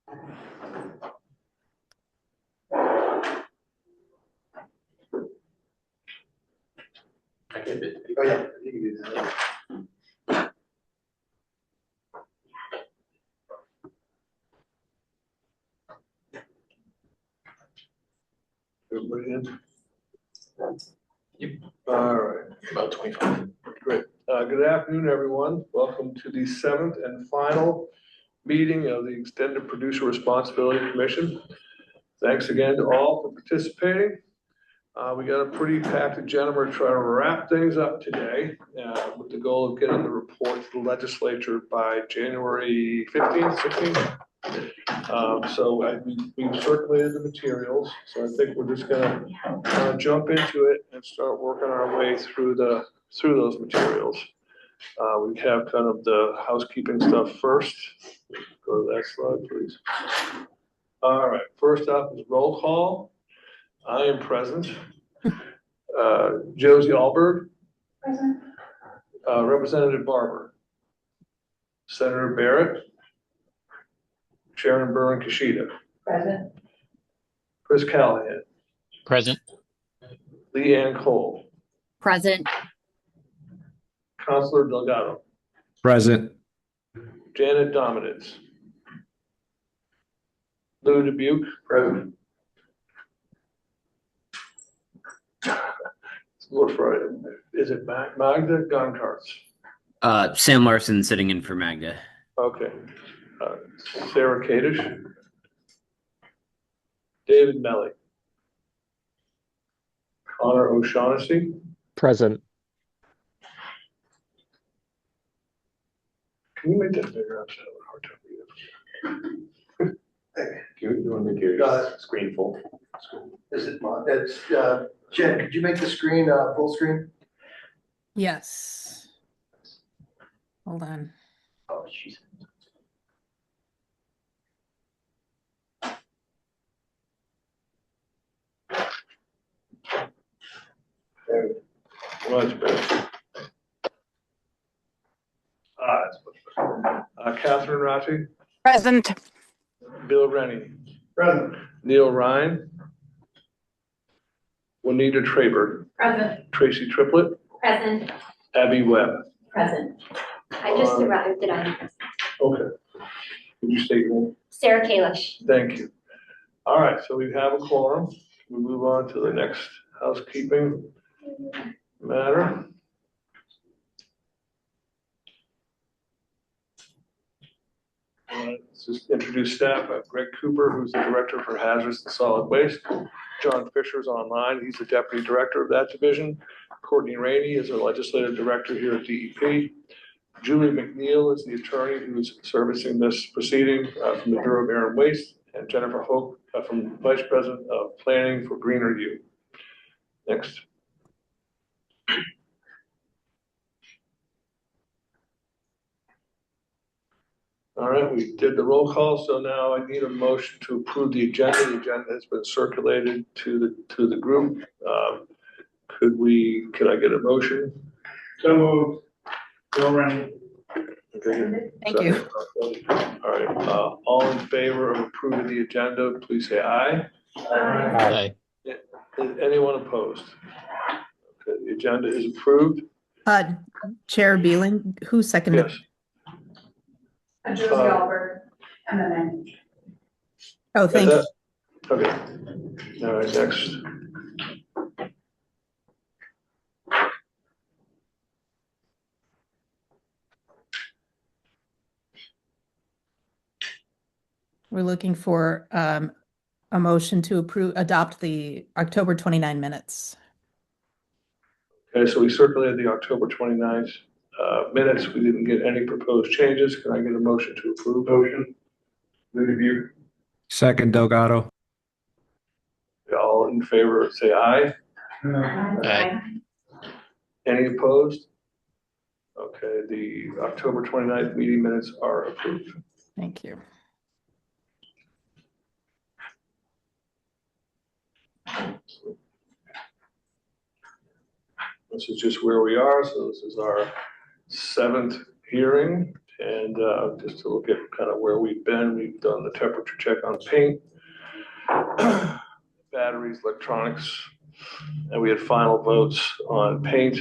I can do it. Oh, yeah, you can do that. Everybody in? Yep. All right, About 25. great. Good afternoon, everyone. Welcome to the 7th and final meeting of the Extended Producer Responsibility Commission. Thanks again to all for participating. We got a pretty packed agenda. We're trying to wrap things up today with the goal of getting the report to the legislature by January 15th, 16th. We've circulated the materials, so I think we're just gonna jump into it and start working our way through those materials. We have kind of the housekeeping stuff first. Go to that slide, please. All right, first up is roll call. I am present. Josie Alberg. Present. Representative Barber. Senator Barrett. Sharon Byrne Kashida. Present. Chris Callahan. Present. Leanne Cole. Present. Counselor Delgado. Present. Janet Dominitz. Lou Dubuque. Present. It's a little Friday. Is it Magda Goncarts? Sam Larson sitting in for Magda. Okay. Sarah Kadish. David Melly. Connor O'Shaughnessy. Present. Can you make that bigger? I'm having a hard time reading. You want to make your Got screen full? Is it, it's, Jen, could you make the screen, full screen? Yes. Hold on. Oh, jeez. There we go. Much better. That's much better. Catherine Ratti. Present. Bill Rennie. Present. Neil Ryan. Juanita Traber. Present. Tracy Triplett. Present. Abby Webb. Present. I just arrived at I'm Okay. Would you state your name? Sarah Kalish. Thank you. All right, so we have a quorum. We move on to the next housekeeping matter. Let's just introduce staff. I have Greg Cooper, who's the Director for Hazardous and Solid Waste. John Fisher's online. He's the Deputy Director of that division. Courtney Rainey is a Legislative Director here at DEP. Julie McNeil is the attorney who's servicing this proceeding from the Bureau of Air and Waste. And Jennifer Hoke from Vice President of Planning for Greener U. Next. All right, we did the roll call, so now I need a motion to approve the agenda. The agenda has been circulated to the group. Could I get a motion? So moved. Bill Rennie. Okay. Thank you. All right, all in favor of approving the agenda, please say aye. Aye. Anyone opposed? Okay, the agenda is approved. Chair Beeling, who seconded? Yes. Josie Alberg, MMA. Oh, thank you. Okay. All right, next. We're looking for a motion to adopt the October 29 minutes. Okay, so we circulated the October 29th minutes. We didn't get any proposed changes. Can I get a motion to approve? Motion. Review. Second, Delgado. All in favor, say aye. Aye. Any opposed? Okay, the October 29th meeting minutes are approved. Thank you. This is just where we are. So this is our 7th hearing. And just to look at kind of where we've been, we've done the temperature check on paint, batteries, electronics, and we had final votes on paint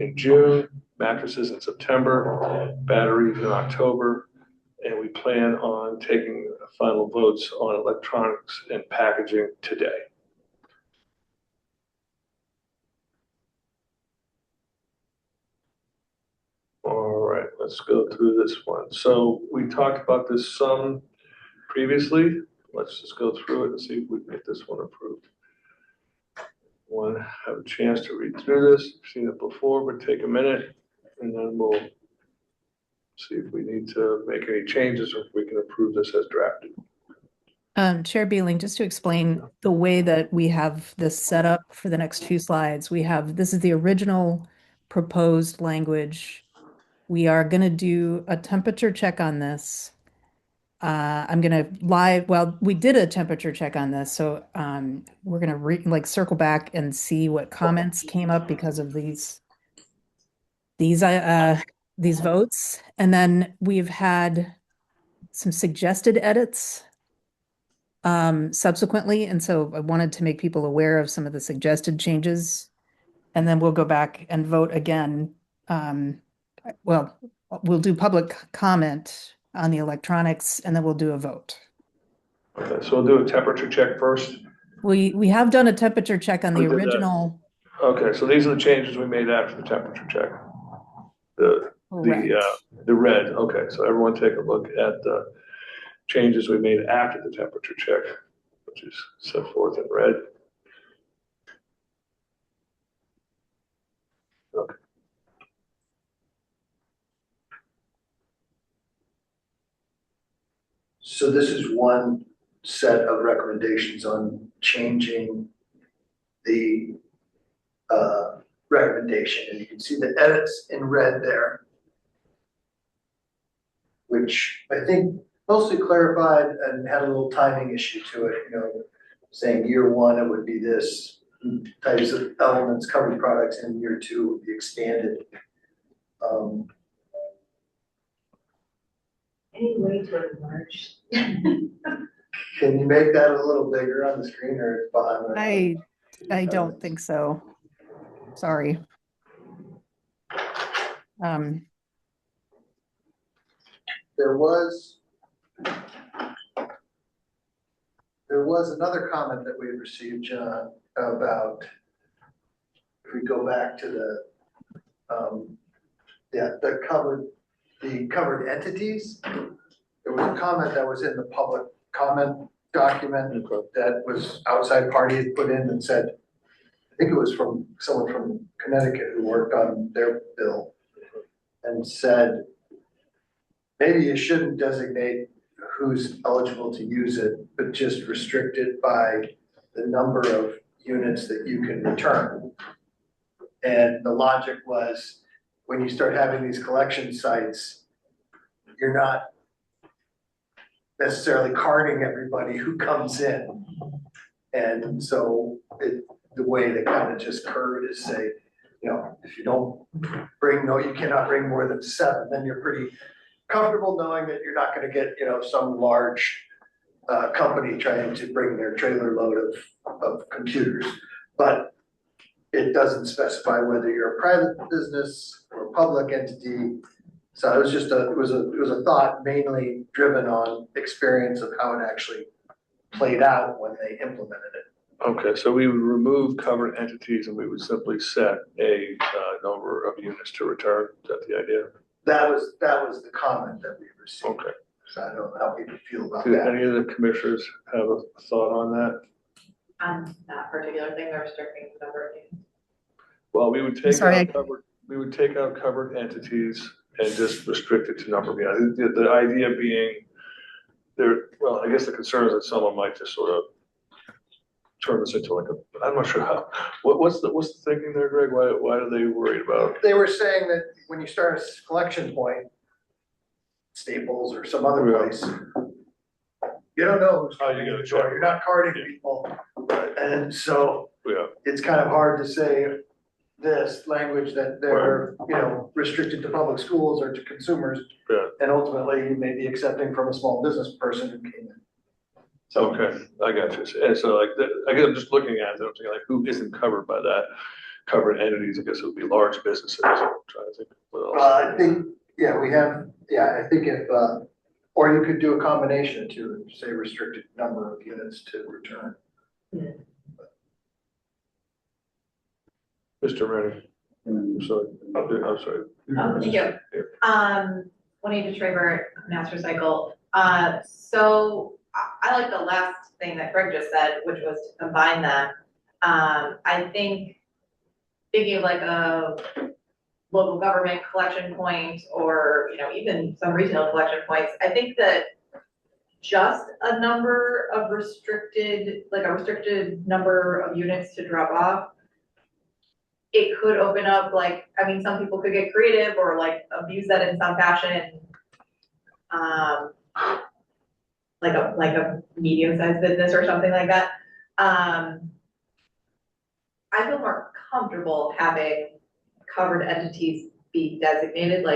in June, mattresses in September, batteries in October, and we plan on taking final votes on electronics and packaging today. All right, let's go through this one. So we talked about this some previously. Let's just go through it and see if we can get this one approved. Want to have a chance to read through this. I've seen it before, but take a minute and then we'll see if we need to make any changes or if we can approve this as drafted. Chair Beeling, just to explain the way that we have this set up for the next few slides, this is the original proposed language. We are going to do a temperature check on this. I'm going to we did a temperature check on this, so we're going to circle back and see what comments came up because of these votes. And then we've had some suggested edits subsequently, and so I wanted to make people aware of some of the suggested changes, and then we'll go back and vote again. We'll do public comment on the electronics, and then we'll do a vote. Okay, so we'll do a temperature check first. We have done a temperature check on the original. Okay, so these are the changes we made after the temperature check. The red. Okay, so everyone take a look at the changes we made after the temperature check, which is set forth in red. Okay. So this is one set of recommendations on changing the recommendation, and you can see the edits in red there, which I think mostly clarified and had a little timing issue to it, saying year one it would be this types of elements, covered products, and year two would be expanded. Any way to enlarge? Can you make that a little bigger on the screen, or it's behind? I don't think so. Sorry. There was another comment that we had received, John, about, if we go back to the covered entities. There was a comment that was in the public comment document that was outside parties put in and said, I think it was from someone from Connecticut who worked on their bill, and said, maybe you shouldn't designate who's eligible to use it, but just restrict it by the number of units that you can return. And the logic was, when you start having these collection sites, you're not necessarily carding everybody who comes in. And so the way to kind of just curve it is say, if you don't you cannot bring more than 7, then you're pretty comfortable knowing that you're not going to get, some large company trying to bring their trailer load of computers. But it doesn't specify whether you're a private business or a public entity. So it was just it was a thought mainly driven on experience of how it actually played out when they implemented it. Okay, so we would remove covered entities and we would simply set a number of units to return. Is that the idea? That was the comment that we received. Okay. So I don't know how people feel about Do that. any of the commissioners have a thought on that? On that particular thing, they're restricting the number of units. Well, we would take out covered entities and just restrict it to number of units. The idea being I guess the concern is that someone might just sort of turn this into I'm not sure how. What's the thinking there, Greg? Why are they worried about? They were saying that when you start a collection point, Staples or some other place, you don't know who's How you coming gonna in the door. check? You're not carding people. And so Yeah. it's kind of hard to say, this language that they're, restricted to public schools or to consumers. Yeah. And ultimately, you may be accepting from a small business person who came in. So, Okay, I got you. And so like, I guess I'm just looking at it, I'm thinking like, who isn't covered by that? Covered entities, I guess it would be large businesses. I'm trying to think what else. I think, I think if, or you could do a combination of two, say restricted number of units to return. Mr. Rennie, I'm sorry. I'm sorry. Thank you. 28 to Traver, Mass Recycle. So I like the last thing that Greg just said, which was to combine them. I think thinking of like a local government collection point or, even some retail collection points, I think that just a number of restricted number of units to drop off, it could open up, some people could get creative or abuse that in some fashion. Like a medium-sized business or something like that. I feel more comfortable having covered entities be designated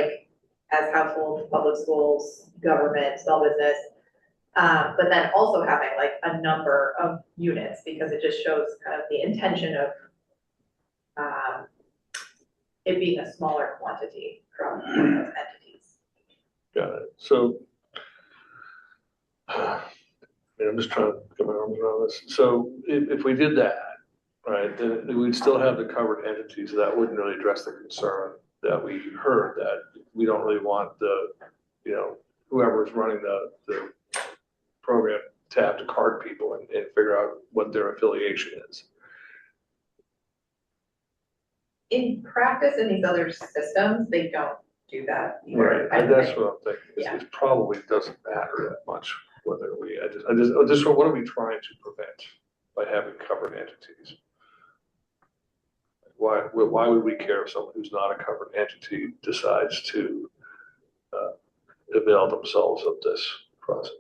as households, public schools, government, small business. But then also having a number of units because it just shows kind of the intention of it being a smaller quantity from those entities. Got it. So, I'm just trying to get my arms around this. So if we did that, right, then we'd still have the covered entities. That wouldn't really address the concern that we heard that we don't really want whoever's running the program to have to card people and figure out what their affiliation is. In practice, in these other systems, they don't do that either. Right, and that's what I'm thinking. Yeah. It probably doesn't matter that much whether what are we trying to prevent by having covered entities? Why would we care if someone who's not a covered entity decides to avail themselves of this process?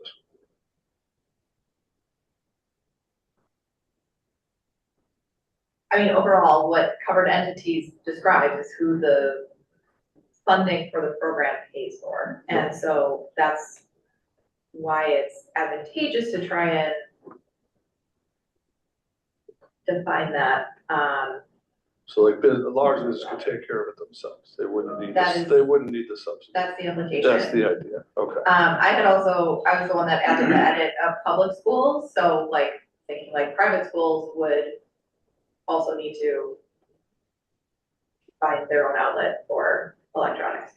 Overall, what covered entities describe is who the funding for the program pays for. And so that's why it's advantageous to try and define that. So the large business could take care of it themselves. They wouldn't need they wouldn't need the subsidy. That's the implication. That's the idea. Okay. I was the one that added the edit of public schools. So thinking private schools would also need to find their own outlet for electronics.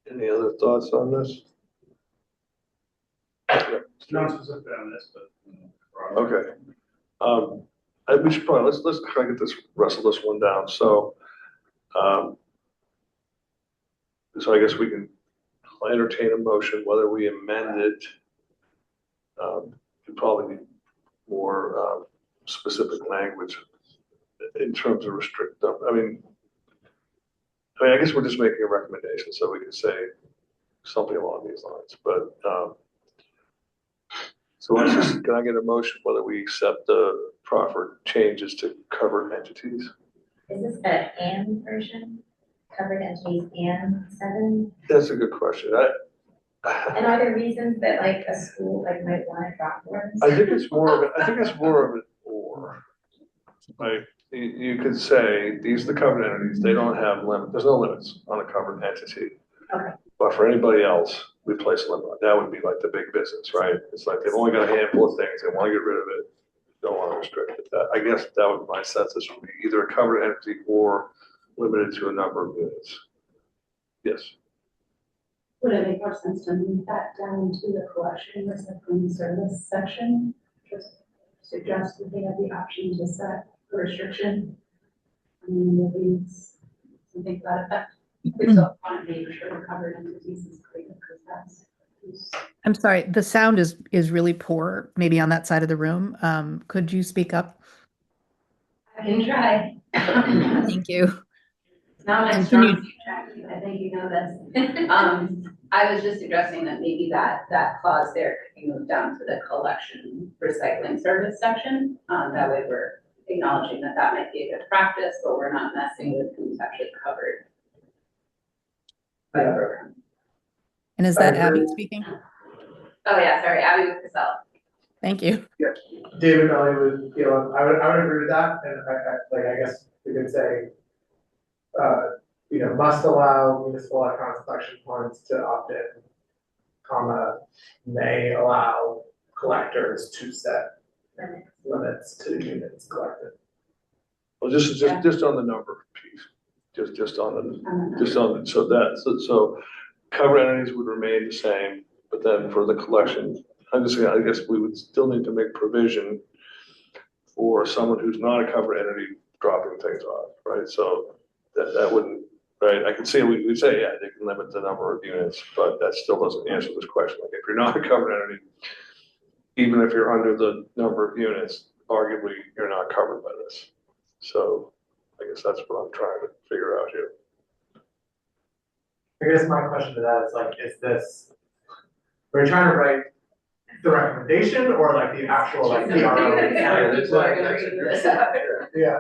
Any other thoughts on this? Not specific on this, but. Okay. We should probably, let's try to wrestle this one down. So, so I guess we can entertain a motion, whether we amend it. We probably need more specific language in terms of restrict them. I guess we're just making a recommendation, so we can say something along these lines. But so can I get a motion whether we accept the proffered changes to covered entities? Is this the and version? Covered entities and 7? That's a good question. And are there reasons that a school might want to drop words? I think it's more of an or. You could say, these are the covered entities, they don't have limit, there's no limits on a covered entity. Okay. But for anybody else, we place a limit on. That would be the big business, right? It's they've only got a handful of things, they want to get rid of it, don't want to restrict it. I guess that would be my sense, this would be either a covered entity or limited to a number of units. Yes. Would it make more sense to move that down to the collection recycling service section? Just suggest that they have the option to set a restriction. Maybe something to that effect. We still want to make sure the covered entities is clear because that's. I'm sorry, the sound is really poor, maybe on that side of the room. Could you speak up? I can try. Thank you. It's not my And strong can suit, Jackie. I think you know this. I was just suggesting that maybe that clause there could be moved down to the collection recycling service section. That way we're acknowledging that that might be a good practice, but we're not messing with who's actually covered by the program. And is that Abby speaking? Oh yeah, sorry, Abby with Casella. Thank you. David Melly would, I would agree with that, and I guess we could say, must allow municipal electronic collection points to opt in, comma, may allow collectors to set limits to the units collected. Well, just on the number piece, just on the, so covered entities would remain the same, but then for the collection, I guess we would still need to make provision for someone who's not a covered entity dropping things off, right? So that wouldn't, right? I can see, we say, yeah, they can limit the number of units, but that still doesn't answer this question. Like if you're not a covered entity, even if you're under the number of units, arguably you're not covered by this. So I guess that's what I'm trying to figure out here. I guess my question to that is like, we're trying to write the recommendation or like the actual like PRO? Yeah,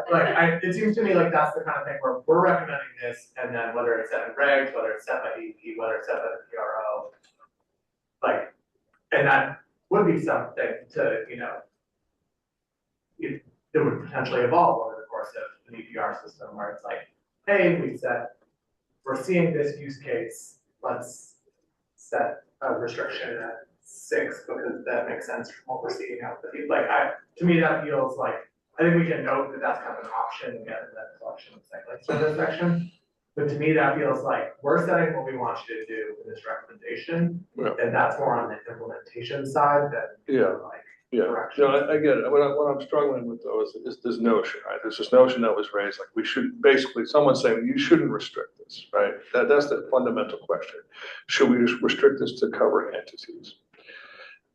it seems to me like that's the kind of thing where we're recommending this, and then whether it's set in regs, whether it's set by DEP, whether it's set by the PRO, and that would be something to, that would potentially evolve over the course of an EPR system where it's like, hey, we're seeing this use case, let's set a restriction at 6 because that makes sense from what we're seeing out there. To me, that feels like, I think we can note that that's kind of an option again in that collection of recycling service section. But to me, that feels like we're setting what we want you to do in this recommendation, and that's more on the implementation side than direction. No, I get it. What I'm struggling with though is this notion, right? There's this notion that was raised, like we should basically, someone's saying you shouldn't restrict this, right? That's the fundamental question. Should we just restrict this to covered entities?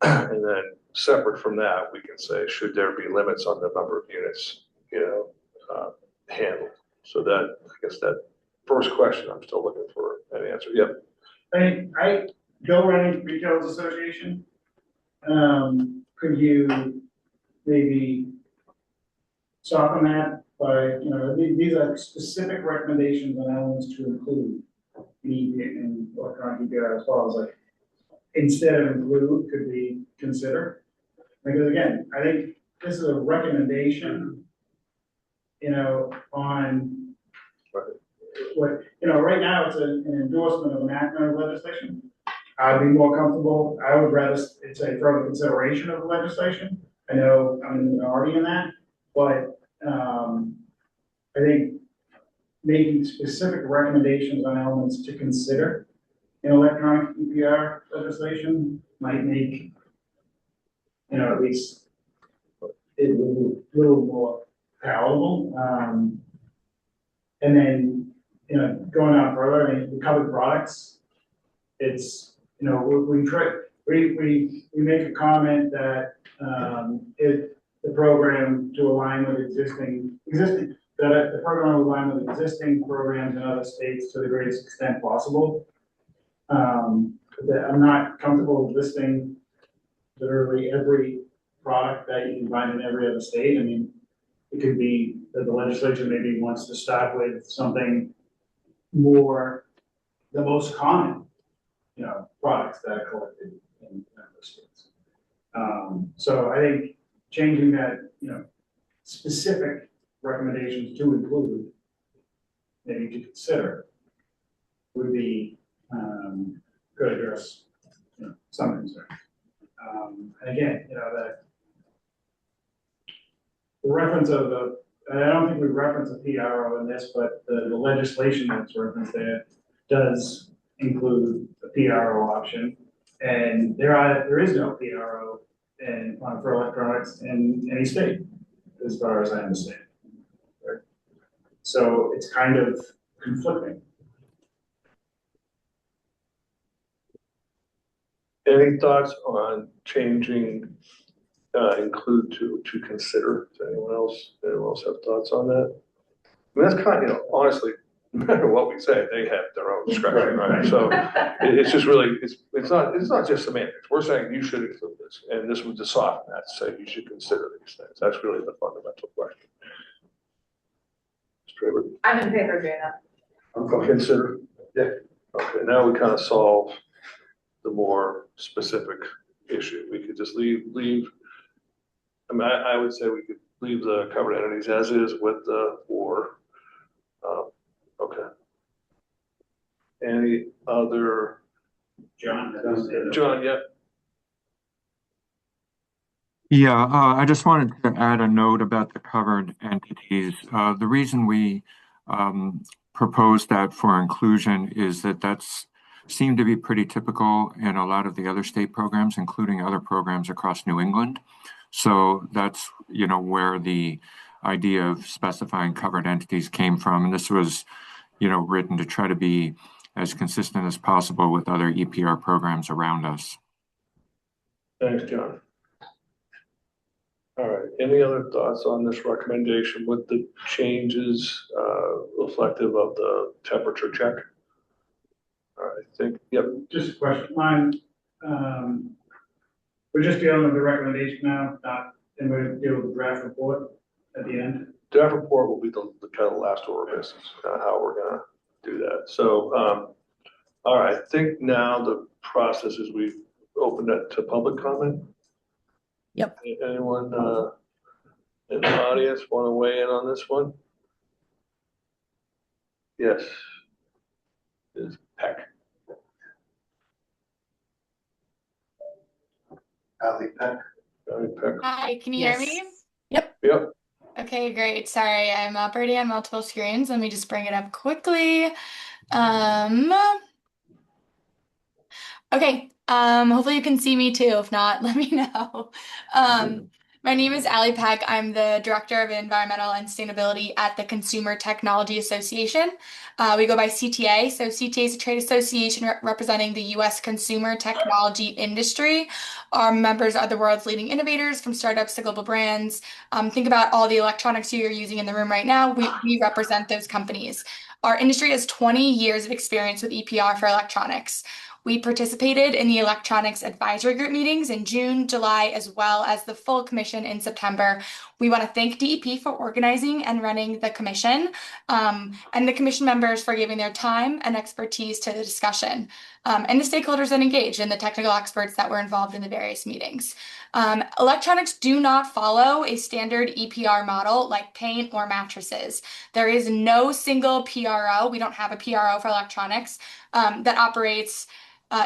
And then separate from that, we can say, should there be limits on the number of units, handled? So that, I guess that first question, I'm still looking for an answer. Yep. I go running Retailers Association. Could you maybe soften that by, these are specific recommendations and elements to include in electronic EPR as well as like, instead of include, could we consider? Because again, I think this is a recommendation, on what, right now it's an endorsement of enactment of legislation. I'd be more comfortable, I would rather it's a further consideration of the legislation. I know I'm in the minority in that, but I think making specific recommendations on elements to consider in electronic EPR legislation might make, at least it a little more palatable. And then, going on further, I mean, the covered products, it's, we make a comment that if the program to align with the program will align with existing programs in other states to the greatest extent possible. That I'm not comfortable listing literally every product that you can find in every other state. I mean, it could be that the legislature maybe wants to start with something more, the most common, products that are collected in other states. So I think changing that, specific recommendations to include, maybe to consider, would be could address, some concerns. And again, the reference of I don't think we reference a PRO in this, but the legislation that's referenced there does include a PRO option, and there is no PRO for electronics in any state, as far as I understand. Right? So it's kind of conflicting. Any thoughts on changing include to consider? Does anyone else have thoughts on that? I mean, that's kind of, honestly, no matter what we say, they have their own discretion, right? So it's just really, it's not just semantics. We're saying you should include this, and this would soften that, to say you should consider these things. That's really the fundamental question. Mr. Draper? I'm in favor of doing that. Consider. Yeah. Okay, now we kind of solve the more specific issue. We could just leave, I mean, I would say we could leave the covered entities as is with the or. Okay. Any other? John? John, yeah. Yeah, I just wanted to add a note about the covered entities. The reason we proposed that for inclusion is that that's seemed to be pretty typical in a lot of the other state programs, including other programs across New England. So that's, where the idea of specifying covered entities came from. And this was, written to try to be as consistent as possible with other EPR programs around us. Thanks, John. All right, any other thoughts on this recommendation with the changes reflective of the temperature check? All right, I think, yep. Just a question, mine, we're just dealing with the recommendation now, and we're dealing with the draft report at the end. Draft report will be the kind of last order of business, how we're gonna do that. So, all right, I think now the process is we've opened it to public comment. Yep. Anyone in the audience want to weigh in on this one? Yes. Is Peck. Ali Peck. Ali Peck. Hi, can you hear me? Yep. Yep. Okay, great. Sorry, I'm operating on multiple screens. Let me just bring it up quickly. Okay, hopefully you can see me too. If not, let me know. My name is Ali Peck. I'm the Director of Environmental and Sustainability at the Consumer Technology Association. We go by CTA. So CTA is a trade association representing the U.S. consumer technology industry. Our members are the world's leading innovators, from startups to global brands. Think about all the electronics you're using in the room right now. We represent those companies. Our industry has 20 years of experience with EPR for electronics. We participated in the electronics advisory group meetings in June, July, as well as the full commission in September. We want to thank DEP for organizing and running the commission, and the commission members for giving their time and expertise to the discussion, and the stakeholders that engaged and the technical experts that were involved in the various meetings. Electronics do not follow a standard EPR model like paint or mattresses. There is no single PRO. We don't have a PRO for electronics that operates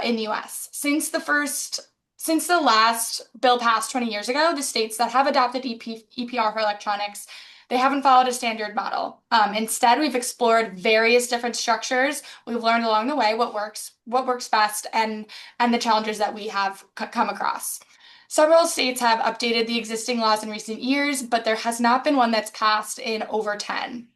in the US. Since the last bill passed 20 years ago, the states that have adopted EPR for electronics, they haven't followed a standard model. Instead, we've explored various different structures. We've learned along the way what works best, and the challenges that we have come across. Several states have updated the existing laws in recent years, but there has not been one that's passed in over 10.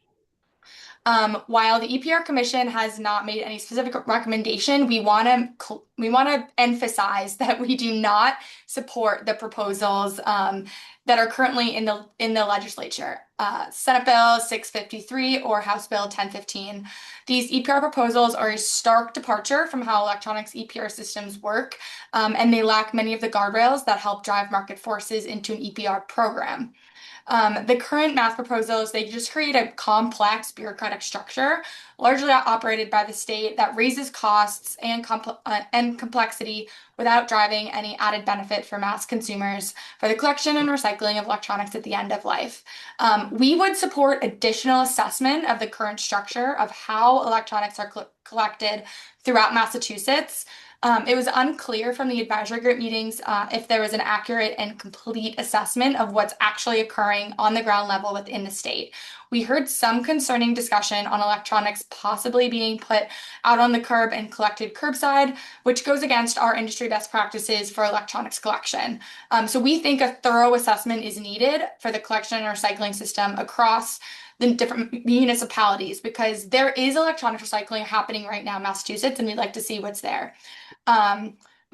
While the EPR Commission has not made any specific recommendation, we want to emphasize that we do not support the proposals that are currently in the legislature. Senate Bill 653 or House Bill 1015. These EPR proposals are a stark departure from how electronics EPR systems work, and they lack many of the guardrails that help drive market forces into an EPR program. The current math proposals, they just create a complex bureaucratic structure, largely operated by the state, that raises costs and complexity without driving any added benefit for mass consumers for the collection and recycling of electronics at the end of life. We would support additional assessment of the current structure of how electronics are collected throughout Massachusetts. It was unclear from the advisory group meetings if there was an accurate and complete assessment of what's actually occurring on the ground level within the state. We heard some concerning discussion on electronics possibly being put out on the curb and collected curbside, which goes against our industry best practices for electronics collection. So we think a thorough assessment is needed for the collection and recycling system across the different municipalities, because there is electronic recycling happening right now in Massachusetts, and we'd like to see what's there.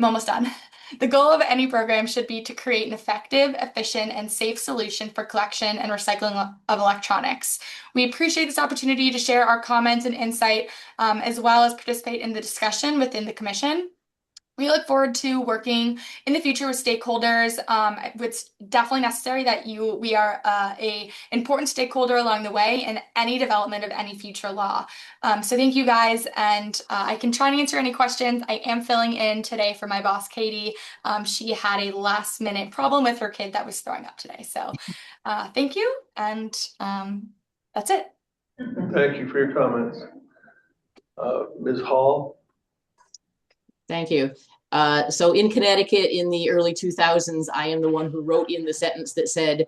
I'm almost done. The goal of any program should be to create an effective, efficient, and safe solution for collection and recycling of electronics. We appreciate this opportunity to share our comments and insight, as well as participate in the discussion within the commission. We look forward to working in the future with stakeholders. It's definitely necessary that we are a important stakeholder along the way in any development of any future law. So thank you guys, and I can try and answer any questions. I am filling in today for my boss, Katie. She had a last minute problem with her kid that was throwing up today. So thank you, and that's it. Thank you for your comments. Ms. Hall? Thank you. So in Connecticut in the early 2000s, I am the one who wrote in the sentence that said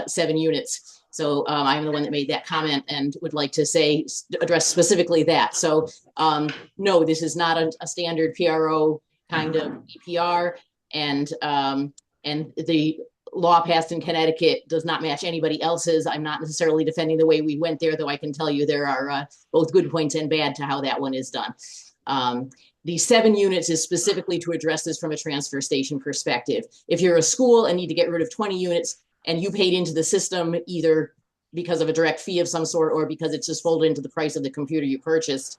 7 units. So I'm the one that made that comment and would like to say, address specifically that. So no, this is not a standard PRO kind of EPR, and the law passed in Connecticut does not match anybody else's. I'm not necessarily defending the way we went there, though I can tell you there are both good points and bad to how that one is done. The 7 units is specifically to address this from a transfer station perspective. If you're a school and need to get rid of 20 units and you paid into the system either because of a direct fee of some sort or because it's just folded into the price of the computer you purchased,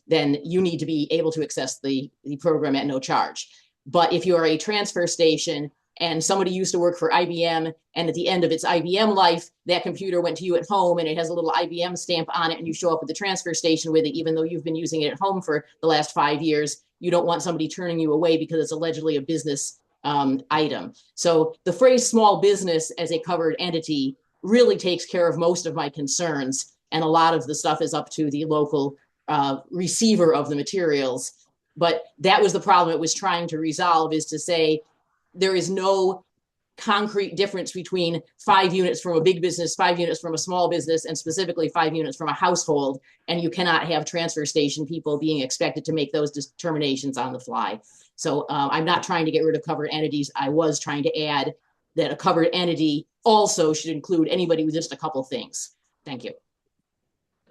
then you need to be able to access the program at no charge. But if you are a transfer station and somebody used to work for IBM, and at the end of its IBM life, that computer went to you at home and it has a little IBM stamp on it, and you show up at the transfer station with it, even though you've been using it at home for the last 5 years, you don't want somebody turning you away because it's allegedly a business item. So the phrase small business as a covered entity really takes care of most of my concerns. And a lot of the stuff is up to the local receiver of the materials. But that was the problem it was trying to resolve, is to say, there is no concrete difference between 5 units from a big business, 5 units from a small business, and specifically 5 units from a household. And you cannot have transfer station people being expected to make those determinations on the fly. So I'm not trying to get rid of covered entities. I was trying to add that a covered entity also should include anybody with just a couple things. Thank you.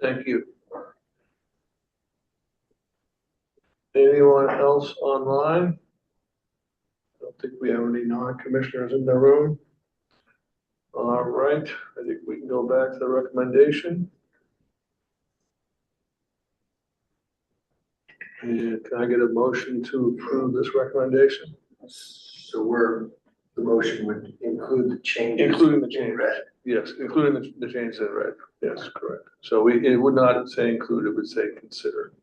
Thank you. Anyone else online? I don't think we have any non-commissioners in the room. All right, I think we can go back to the recommendation. And can I get a motion to approve this recommendation? So the motion would include the changes. Including the change. In red. Yes, including the changes in red. Yes, correct. So it would not say include, it would say consider.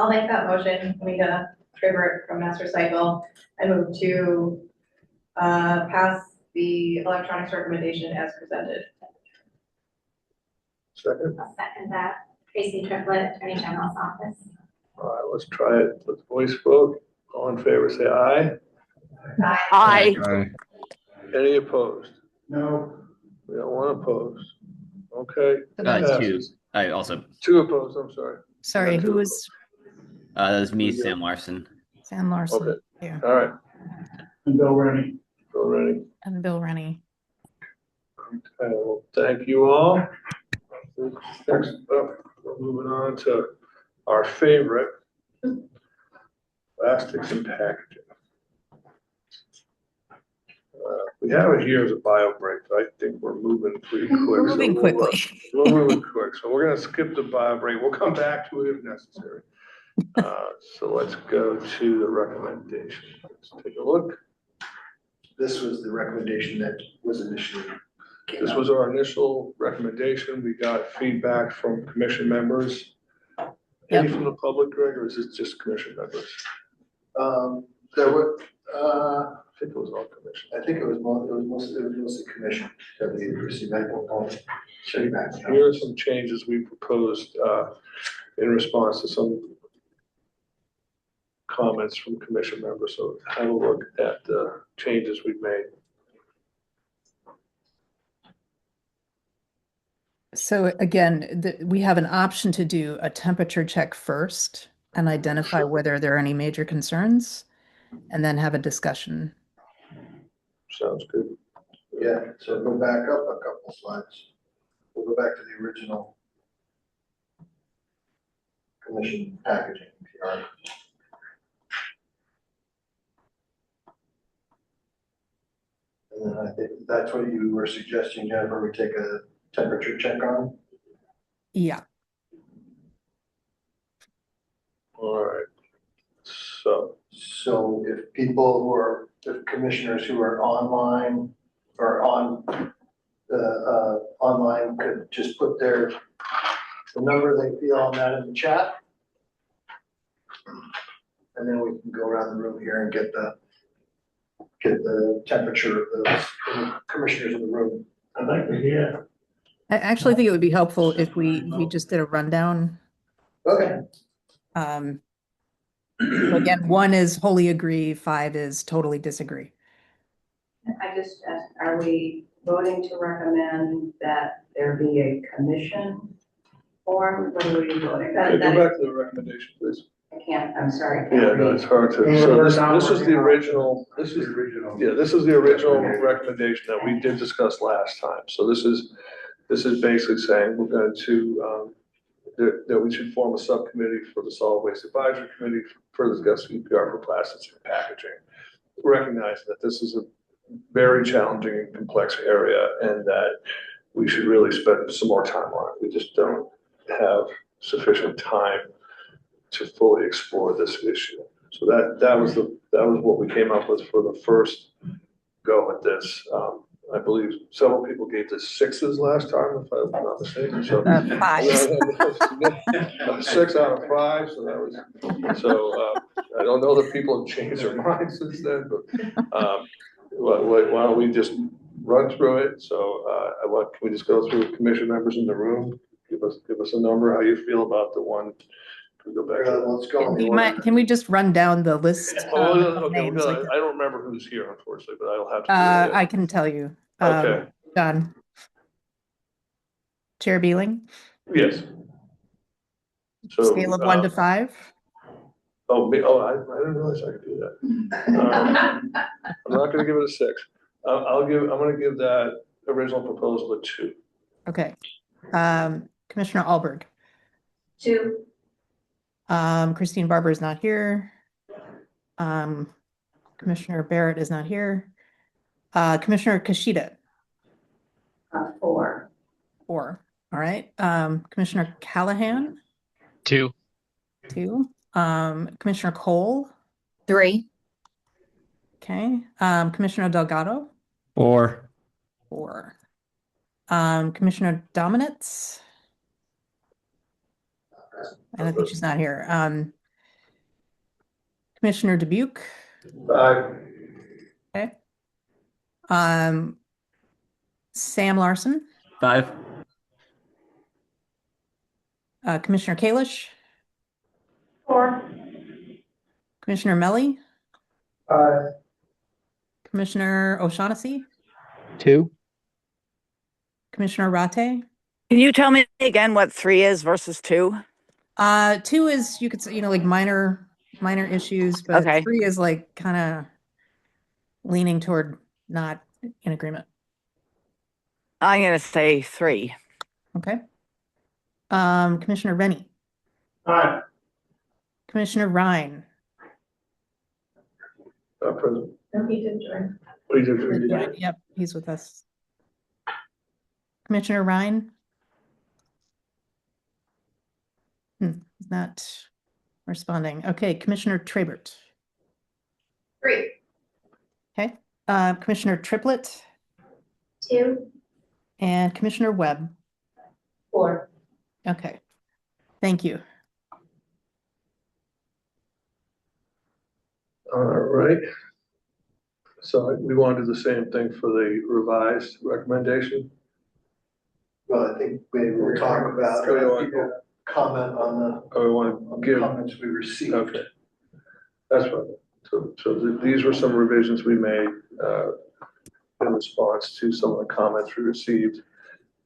I'll make that motion. Anita Trevor from MassDEP. I move to pass the electronics recommendation as presented. Second. I'll second that. Tracy Triplett, Attorney General's Office. All right, let's try it with voice vote. All in favor, say aye. Aye. Aye. Any opposed? No. We don't want opposed. Okay. Two. Passes. I also. 2 opposed, I'm sorry. Sorry, who was That was me, Sam Larson. Sam Larson? Okay. Yeah. All right, And Bill Rennie. go ready. And Bill Rennie. Okay, well, thank you all. Next up, we're moving on to our favorite, plastics and packaging. We have it here as a bio break, but I think we're moving pretty quick. We're moving quickly. We're moving quick, so we're gonna skip the bio break. We'll come back to it if necessary. So let's go to the recommendation. Let's take a look. This was the recommendation that was initially. This was our initial recommendation. We got feedback from commission members. Any from the public, Greg, or is this just commission members? There were, I think it was all commission. I think it was mostly commission that we received. I won't show you back. Here are some changes we proposed in response to some comments from commission members. So have a look at the changes we've made. So again, we have an option to do a temperature check first and identify whether there are any major concerns, and then have a discussion. Sounds good. Yeah, so go back up a couple slides. We'll go back to the original. commission packaging, PR. And then I think that's what you were suggesting, Jennifer, we take a temperature check on. Yeah. All right. So, So if people who are, if commissioners who are online or on the, online could just put the number they feel on that in the chat. And then we can go around the room here and get the temperature of the commissioners in the room. I'd like to hear. I actually think it would be helpful if we just did a rundown. Okay. So again, 1 is wholly agree, 5 is totally disagree. I just asked, are we voting to recommend that there be a commission form? What are we voting? okay, go back to the recommendation, please. I can't, I'm sorry. I can't Yeah, no, read. it's hard to, so this is the original, this is the original recommendation that we did discuss last time. So this is basically saying we're going to, that we should form a subcommittee for the Solid Waste Advisory Committee for discussing EPR for plastics and packaging. Recognizing that this is a very challenging and complex area and that we should really spend some more time on it. We just don't have sufficient time to fully explore this issue. So that was what we came up with for the first go at this. I believe several people gave this 6s last time, if I'm not mistaken. So 5s. 6 out of 5. So that was I don't know that people have changed their minds since then, but why don't we just run through it? So can we just go through commission members in the room? Give us a number. How you feel about the one? Can we go back? Let's go. Can we just run down the list? Okay, names? I don't remember who's here, unfortunately, but I'll have to. Do that. I can tell you. Okay. John. Chair Beeling. Yes. So Scale of 1 to 5. I didn't realize I could do that. I'm not going to give it a 6. I'm going to give that original proposal a 2. Okay. Commissioner Alberg. 2. Christine Barber is not here. Commissioner Barrett is not here. Commissioner Kashida. 4. 4. All right. Commissioner Callahan. 2. 2. Commissioner Cole. 3. Okay. Commissioner Delgado. 4. 4. Commissioner Dominitz. I don't think she's not here. Commissioner Dubuque. 5. Okay. Sam Larson. 5. Commissioner Kalish. 4. Commissioner Melly. 5. Commissioner O'Shaughnessy. 2. Commissioner Rate. Can you tell me again what 3 is versus 2? 2 is, you could say, like minor issues, but Okay. 3 is like kind of leaning toward not in agreement. I'm going to say 3. Okay. Commissioner Rennie. 5. Commissioner Ryan. Present. No, he didn't join. What do you do? Yep, he's with us. Commissioner Ryan. He's not responding. Okay, Commissioner Trabert. 3. Okay. Commissioner Triplett 2. and Commissioner Webb. 4. Okay. Thank you. All right. So we want to do the same thing for the revised recommendation. Well, I think maybe we'll talk about, people comment on We want the to give. comments we received. Okay. That's right. So these were some revisions we made in response to some of the comments we received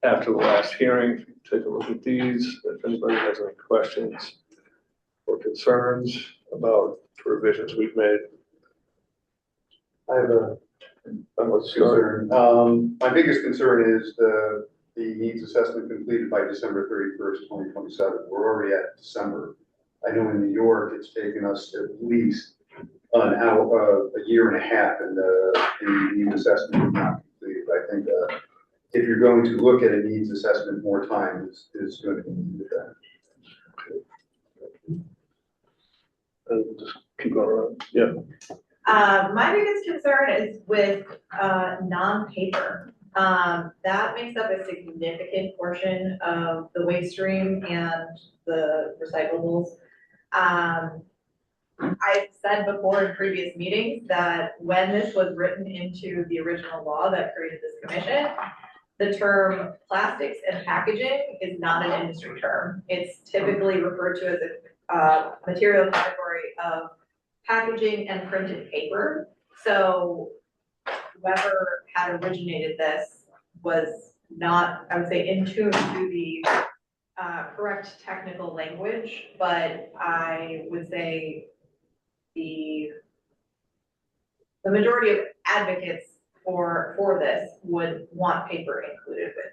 after the last hearing. Take a look at these. If anybody has any questions or concerns about the revisions we've made. I have a Let's start. concern. My biggest concern is the needs assessment completed by December 31st, 2027. We're already at December. I know in New York, it's taken us at least an hour, a year and a half, and the needs assessment is not completed. I think if you're going to look at a needs assessment, more time is going to be needed. Just keep going around. Yeah. My biggest concern is with non-paper. That makes up a significant portion of the waste stream and the recyclables. I've said before in previous meetings that when this was written into the original law that created this commission, the term plastics and packaging is not an industry term. It's typically referred to as a material category of packaging and printed paper. So whoever had originated this was not, I would say, in tune to the correct technical language, but I would say the majority of advocates for this would want paper included with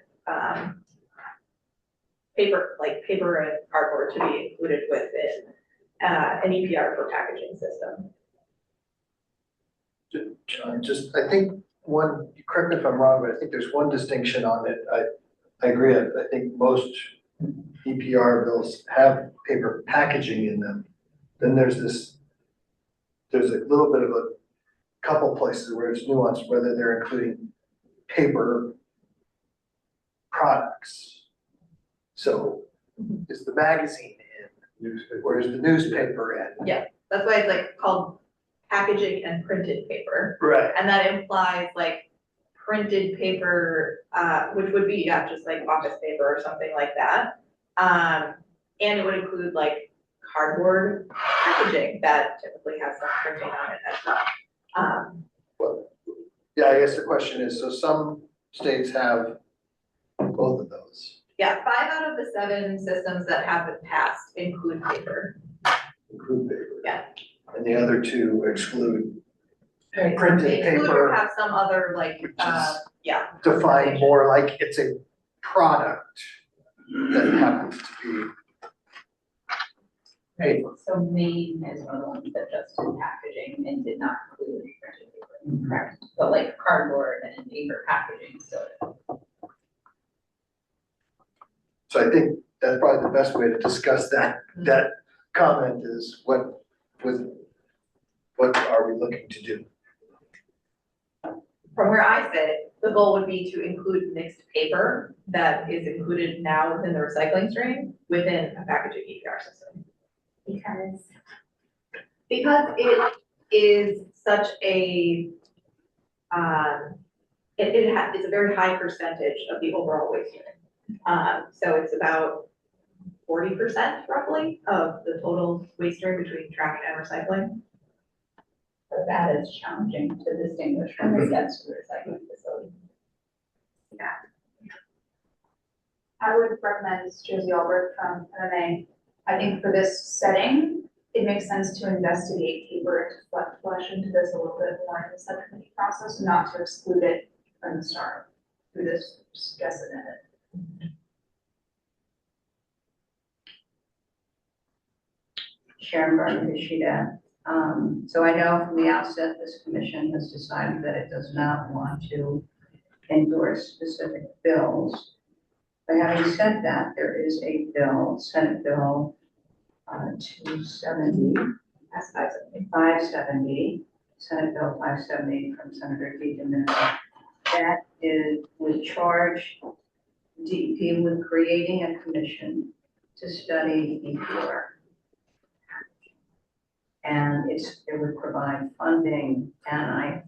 paper and cardboard to be included within an EPR for packaging system. John, just, I think one, correct me if I'm wrong, but I think there's one distinction on it. I agree. I think most EPR bills have paper packaging in them. Then there's a little bit of a couple places where it's nuanced, whether they're including paper products. So is the magazine in, where's the newspaper in? Yeah, that's why it's like called packaging and printed paper. Right. And that implies like printed paper, which would be, yeah, just like office paper or something like that. And it would include like cardboard packaging that typically has some printing on it as well. Well, yeah, I guess the question is, so some states have both of those. Yeah, 5 out of the 7 systems that have been passed include paper. Include paper. Yeah. And the other 2 exclude Right. printed They include paper. or have some other like, yeah. Defined more like it's a product that happens to be paper. So Maine is one of the ones that just did packaging and did not include printed paper, correct? But like cardboard and paper packaging still. So I think that's probably the best way to discuss that comment is what are we looking to do? From where I sit, the goal would be to include mixed paper that is included now within the recycling stream within a packaging EPR system. Because it is such a, it's a very high percentage of the overall waste stream. So it's about 40% roughly of the total waste stream between trash and recycling. But that is challenging to distinguish from the steps to the recycling facility. Yeah. I would recommend Josie Albert from MMA. I think for this setting, it makes sense to investigate paper to flesh into this a little bit more in the subcommittee process, not to exclude it from the start through this suggested edit. Sharon Burton, Ishida. So I know from the outset, this commission has decided that it does not want to endorse specific bills. But having said that, there is a bill, Senate Bill 270, that's 570, Senate Bill 570 from Senator Deacon. That would charge DEP with creating a commission to study EPR. And it would provide funding, and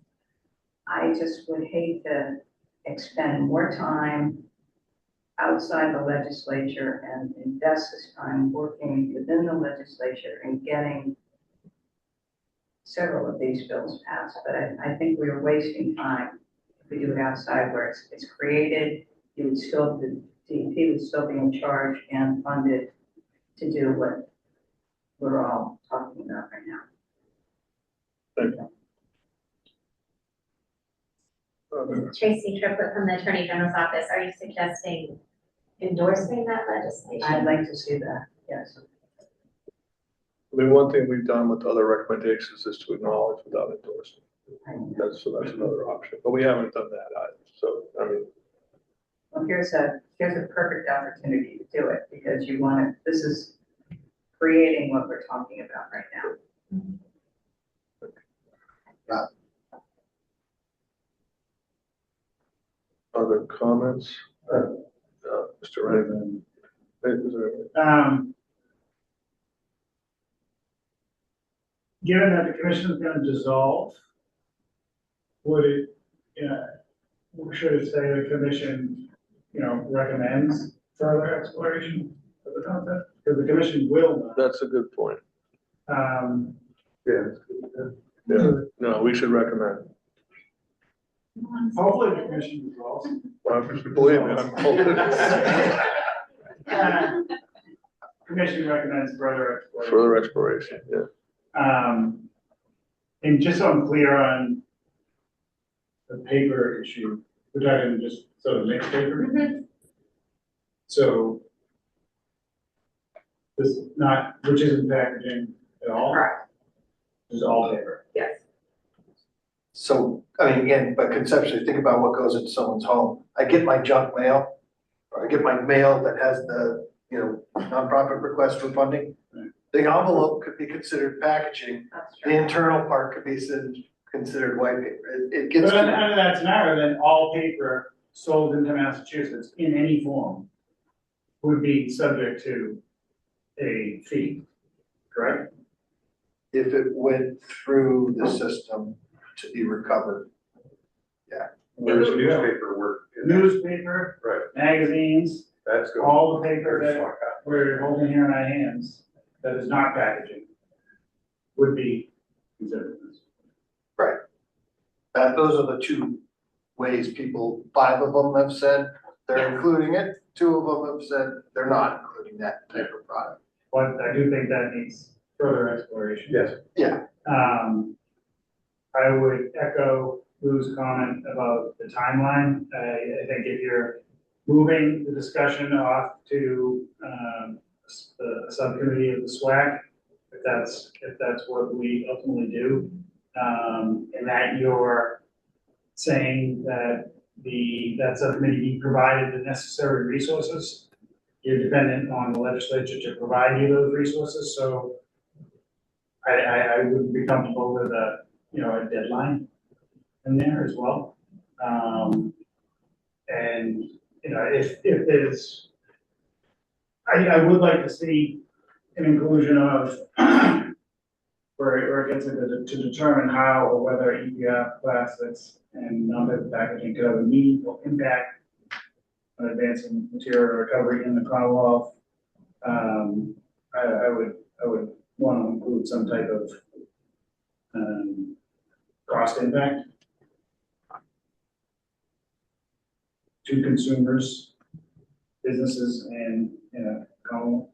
I just would hate to expend more time outside the legislature and invest this time working within the legislature and getting several of these bills passed. But I think we're wasting time if we do it outside where it's created. You would still, the DEP would still be in charge and funded to do what we're all talking about right now. Tracy Triplett from the Attorney General's Office. Are you suggesting endorsing that legislation? I'd like to see that, yes. I mean, one thing we've done with other recommendations is to acknowledge without endorsing. That's another option, but we haven't done that either. So, I mean, Well, here's a perfect opportunity to do it, because you want to, this is creating what we're talking about right now. other comments? Mr. Redmond. Given that the commission is going to dissolve, would it, should it say the commission, recommends further exploration of the concept? Because the commission will not. That's a good point. Yeah. No, we should recommend. Hopefully the commission dissolves. Well, believe me, I'm hoping. Commission recommends further exploration. Further exploration, yeah. And just so I'm clear on the paper issue, we're talking just sort of mixed paper. So this not, which isn't packaging at all? Correct. This is all paper. Yes. So, I mean, again, but conceptually, think about what goes into someone's home. I get my junk mail, or I get my mail that has the, nonprofit request for funding. The envelope could be considered packaging. That's The true. internal part could be considered white paper. It gets. But under that scenario, then all paper sold into Massachusetts in any form would be subject to a fee, correct? If it went through the system to be recovered. Yeah. Where's newspaper work? Newspaper, Right. magazines, That's good. all the paper that we're holding here in our hands that is not packaging would be considered this. Right. Those are the two ways people, 5 of them have said they're including it. 2 of them have said they're not including that type of product. But I do think that needs further exploration. Yes. Yeah. I would echo Lou's comment about the timeline. I think if you're moving the discussion off to the subcommittee of the SWAC, if that's what we ultimately do, and that you're saying that that subcommittee be provided the necessary resources, you're dependent on the legislature to provide you those resources. So I would be comfortable with a deadline in there as well. And if there's, I would like to see an inclusion of where it gets into to determine how or whether EPR plastics and non-paper packaging could have a meaningful impact on advancing material recovery in the Commonwealth. I would want to include some type of cost impact to consumers, businesses, and Commonwealth.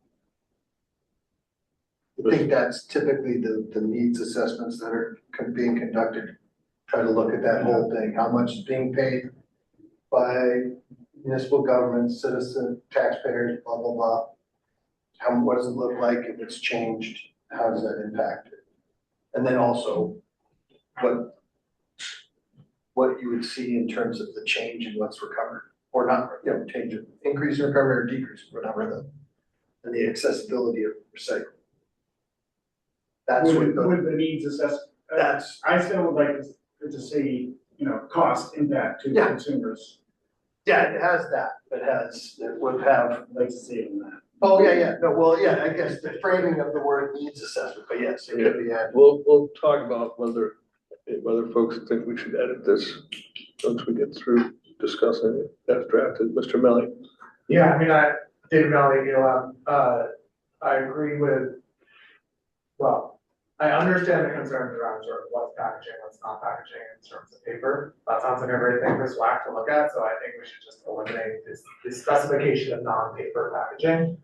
I think that's typically the needs assessments that are being conducted. Try to look at that whole thing, how much is being paid by municipal governments, citizen, taxpayers, blah, blah, blah. What does it look like if it's changed? How does that impact it? And then also, what you would see in terms of the change in what's recovered, or not, change of increase in recovery or decrease, whatever and the accessibility of recycling. That's With what the needs assessment. that's, I still would like to see, cost impact to consumers. yeah, it has that. It would have. I'd like to see it in that. Oh, yeah, no, well, yeah, I guess the framing of the word needs assessment, but yes, it could be added. We'll talk about whether folks think we should edit this once we get through discussing it as drafted. Mr. Melly. Yeah, I mean, David Melly, I agree with, I understand the concerns around sort of what's packaging, what's not packaging in terms of paper. That sounds like a great thing for SWAC to look at, so I think we should just eliminate this specification of non-paper packaging.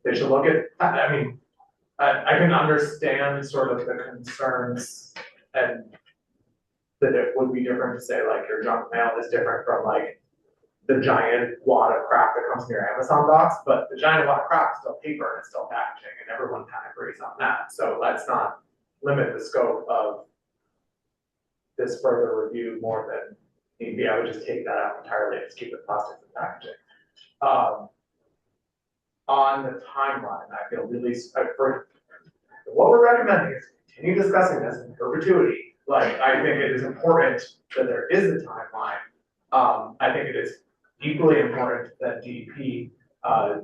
They should look at, I mean, I can understand sort of the concerns and that it would be different to say like your junk mail is different from like the giant wad of crap that comes in your Amazon box, but the giant wad of crap is still paper and it's still packaging, and everyone kind of agrees on that. So let's not limit the scope of this further review more than maybe I would just take that out entirely and just keep it plastics and packaging. On the timeline, I feel really, what we're recommending is continue discussing this in perpetuity. Like, I think it is important that there is a timeline. I think it is equally important that DEP,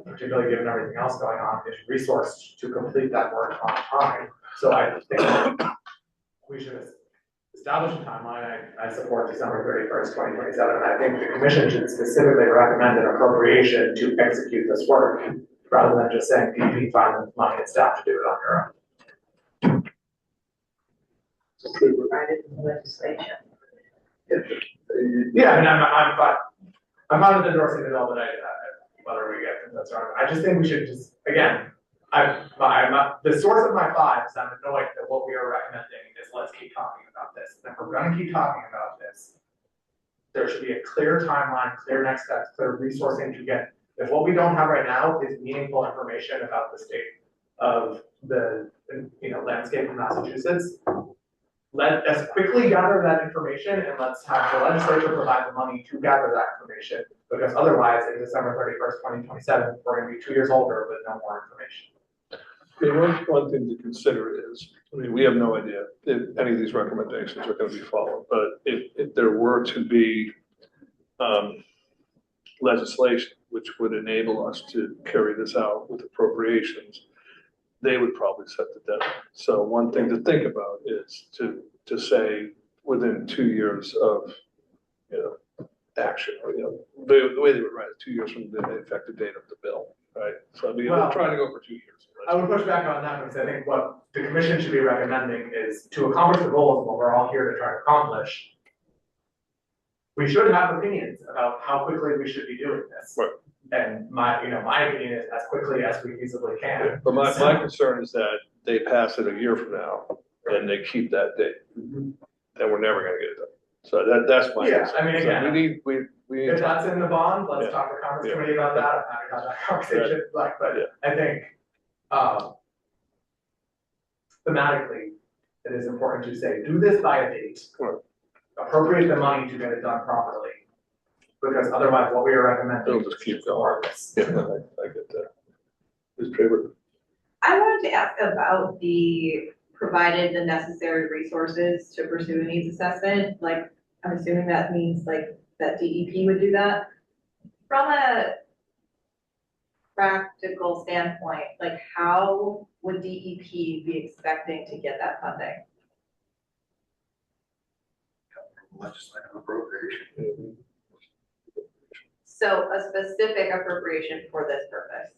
particularly given everything else going on, is resourced to complete that work on time. So I think we should establish a timeline. I support December 31st, 2027. I think the commission should specifically recommend an appropriation to execute this work, rather than just saying DEP find the money and staff to do it on your own. Provided in the legislature. Yeah, I mean, I'm fine with endorsing the bill, but whether we get that's wrong. I just think we should just, again, the source of my 5 is I'm annoyed that what we are recommending is let's keep talking about this. And if we're gonna keep talking about this, there should be a clear timeline, clear next steps, clear resourcing to get, if what we don't have right now is meaningful information about the state of the, landscape in Massachusetts, let us quickly gather that information and let's have the legislature provide the money to gather that information, because otherwise in December 31st, 2027, we're gonna be 2 years older with no more information. I mean, one thing to consider is, we have no idea if any of these recommendations are going to be followed, but if there were to be legislation which would enable us to carry this out with appropriations, they would probably set the deadline. So one thing to think about is to say within 2 years of, action, or, the way they would write it, 2 years from the effective date of the bill, right? So we're trying to go for 2 years. I would push back on that because I think what the commission should be recommending is to accomplish the goals of what we're all here to try to accomplish. We should have opinions about how quickly we should be doing this. Right. And my opinion is as quickly as we feasibly can. Yeah, but my concern is that they pass it a year from now and they keep that date, and we're never going to get it done. So that's my concern. I mean, again, so we need if that's in the bond, let's Yeah. talk to Congress Yeah. committee about that. I'm happy to have that conversation. But I think thematically, it is important to say, do this by a date. Right. Appropriate the money to get it done properly. Because otherwise, what we are recommending It'll just keep going. Yeah, I get that. Ms. Traver? I wanted to ask about the provided the necessary resources to pursue a needs assessment. Like, I'm assuming that means like that DEP would do that. From a practical standpoint, like how would DEP be expecting to get that funding? Legislative appropriation. So a specific appropriation for this purpose.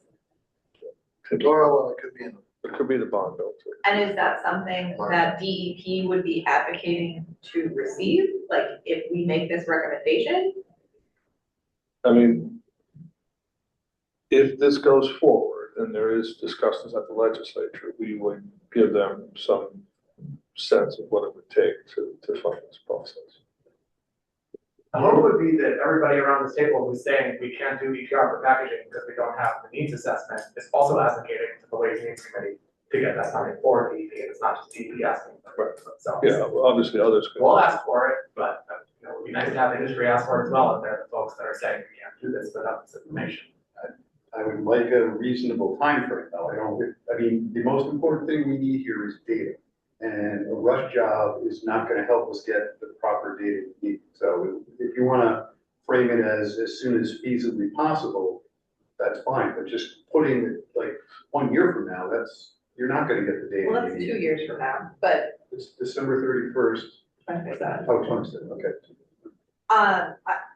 Well, it could be the bond bill too. And is that something that DEP would be advocating to receive? Like if we make this recommendation? I mean, if this goes forward and there is discussions at the legislature, we would give them some sense of what it would take to fund this process. The hope would be that everybody around this table who's saying we can't do EPR for packaging because we don't have the needs assessment is also advocating to the Ways and Means Committee to get that funding for DEP. It's not just DEP asking for it themselves. Yeah, well, obviously others could. We'll ask for it, but it would be nice to have the industry ask for it as well if they're the folks that are saying we can't do this without this information. I would like a reasonable time frame, though. I mean, the most important thing we need here is data. And a rush job is not going to help us get the proper data we need. So if you want to frame it as soon as feasibly possible, that's fine. But just putting it like 1 year from now, you're not going to get the data. Well, that's 2 years from now, but. It's December 31st. 27. Oh, 27, okay.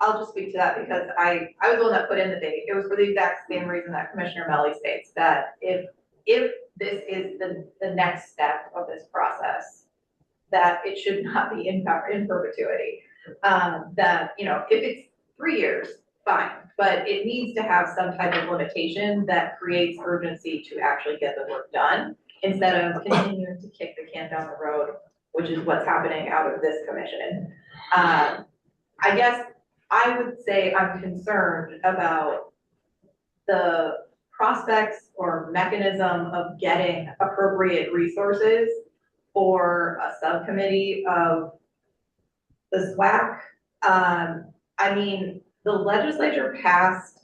I'll just speak to that because I was the one that put in the date. It was for the exact same reason that Commissioner Melly states, that if this is the next step of this process, that it should not be in perpetuity. That, if it's 3 years, fine, but it needs to have some type of limitation that creates urgency to actually get the work done, instead of continuing to kick the can down the road, which is what's happening out of this commission. I guess I would say I'm concerned about the prospects or mechanism of getting appropriate resources for a subcommittee of the SWAC. I mean, the legislature passed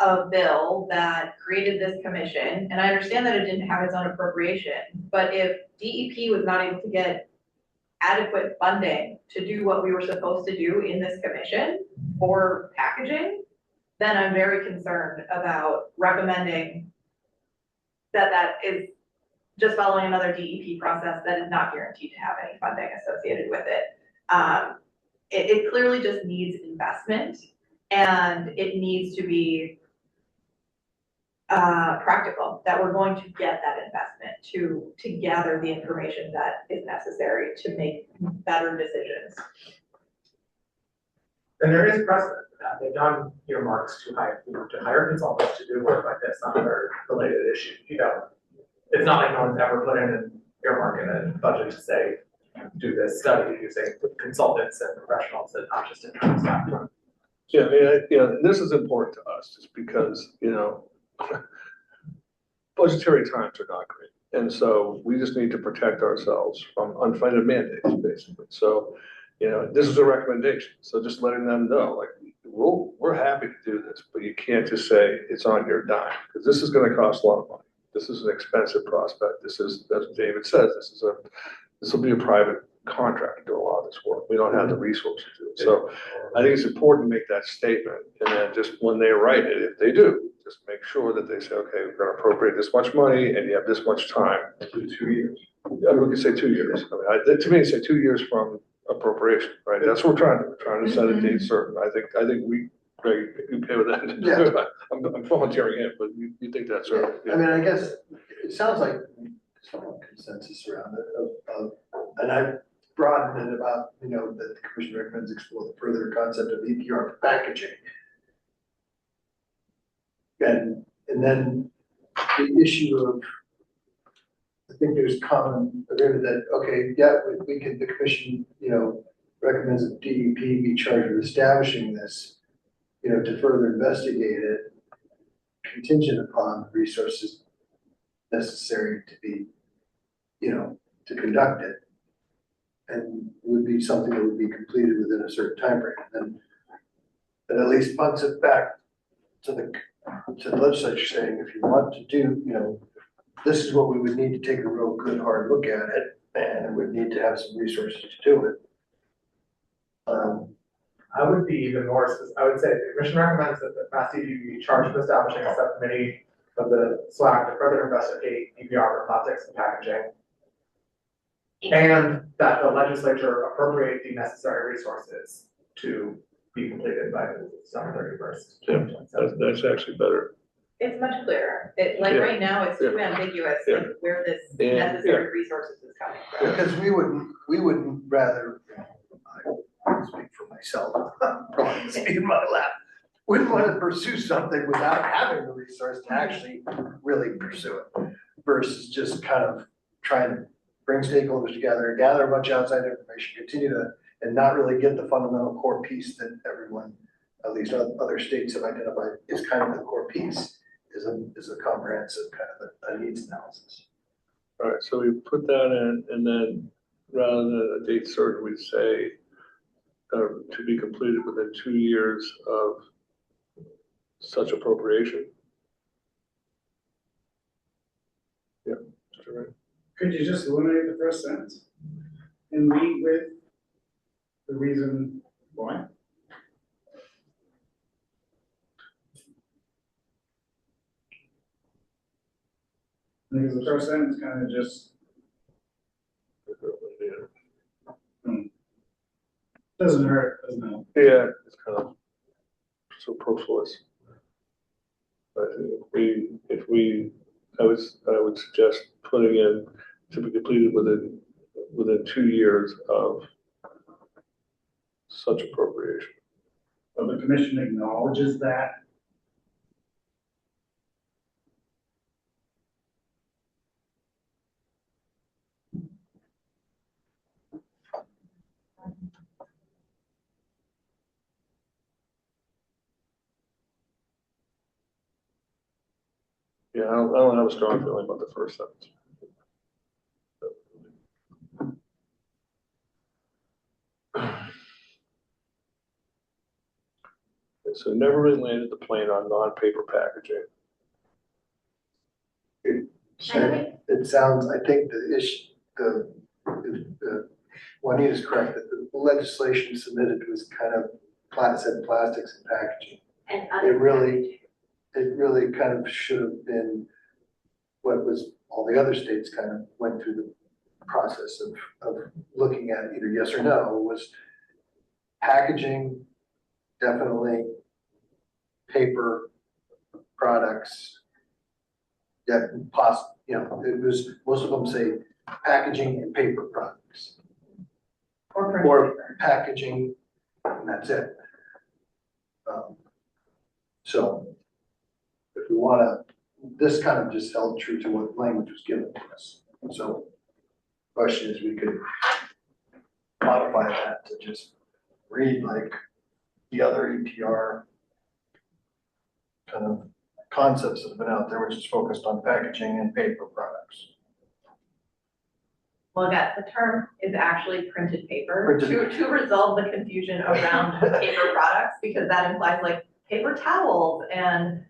a bill that created this commission, and I understand that it didn't have its own appropriation, but if DEP was not able to get adequate funding to do what we were supposed to do in this commission for packaging, then I'm very concerned about recommending that is just following another DEP process that is not guaranteed to have any funding associated with it. It clearly just needs investment, and it needs to be practical, that we're going to get that investment to gather the information that is necessary to make better decisions. And there is precedent for that. They've done earmarks to hire consultants to do work like this on other related issues. It's not like no one's ever put in an earmark in a budget to say, do this study using consultants and professionals and not just internal staff. Yeah, and this is important to us just because, budgetary times are not great. And so we just need to protect ourselves from unfunded mandates, basically. So, this is a recommendation. So just letting them know, like, we're happy to do this, but you can't just say it's on your dime, because this is going to cost a lot of money. This is an expensive prospect. This is, as David says, this will be a private contract to do a lot of this work. We don't have the resources to do it. So I think it's important to make that statement, and then just when they write it, if they do, just make sure that they say, okay, we're going to appropriate this much money, and you have this much time. 2 years. I mean, we could say 2 years. I mean, to me, say 2 years from appropriation, right? That's what we're trying to set a date certain. I think we, Greg, you pay with that. Yeah. I'm volunteering it, but you think that's right? I mean, I guess it sounds like somewhat consensus around it, and I broadened it about, that the commission recommends explore the further concept of EPR for packaging. And then the issue of, I think there's common agreement that, okay, yeah, we can, the commission, recommends that DEP be charged with establishing this, to further investigate it, contingent upon the resources necessary to be, to conduct it. And would be something that would be completed within a certain time frame. And then at least punts it back to the legislature saying, if you want to do, this is what we would need to take a real good hard look at it, and it would need to have some resources to do it. I would be even more, I would say the commission recommends that the MassDEP be charged with establishing a subcommittee of the SWAC to further investigate EPR for plastics and packaging. And that the legislature appropriate the necessary resources to be completed by December 31st. Yeah, that's actually better. It's much clearer. Right now, it's too ambiguous, like where this necessary resources is coming from. Because we wouldn't rather, I speak for myself, probably speak in my lap, wouldn't want to pursue something without having the resource to actually really pursue it, versus just kind of trying to bring stakeholders together, gather a bunch of outside information, continue to, and not really get the fundamental core piece that everyone, at least other states have identified, is kind of the core piece, is a comprehensive kind of a needs analysis. All right, so we put that in, and then rather than a date certain, we say to be completed within 2 years of such appropriation. Yeah, that's right. Could you just eliminate the first sentence and lead with the reason why? Because the first sentence kind of just doesn't hurt, doesn't it? Yeah, it's kind of superfluous. But I would suggest putting in to be completed within 2 years of such appropriation. Well, the commission acknowledges that. Yeah, I don't have a strong feeling about the first sentence. So never really landed the plane on non-paper packaging. It sounds, I think the issue, Juanita is correct, that the legislation submitted was kind of said plastics and packaging. And It really kind of should have been what was, all the other states kind of went through the process of looking at either yes or no, was packaging, definitely, paper products. Yeah, it was, most of them say packaging and paper products. Or packaging, and that's it. So if we wanna, this kind of just held true to what language was given to us. So the question is, we could modify that to just read like the other EPR kind of concepts that have been out there, which is focused on packaging and paper products. Well, again, the term is actually printed paper to resolve the confusion around paper products, because that implies like paper towels and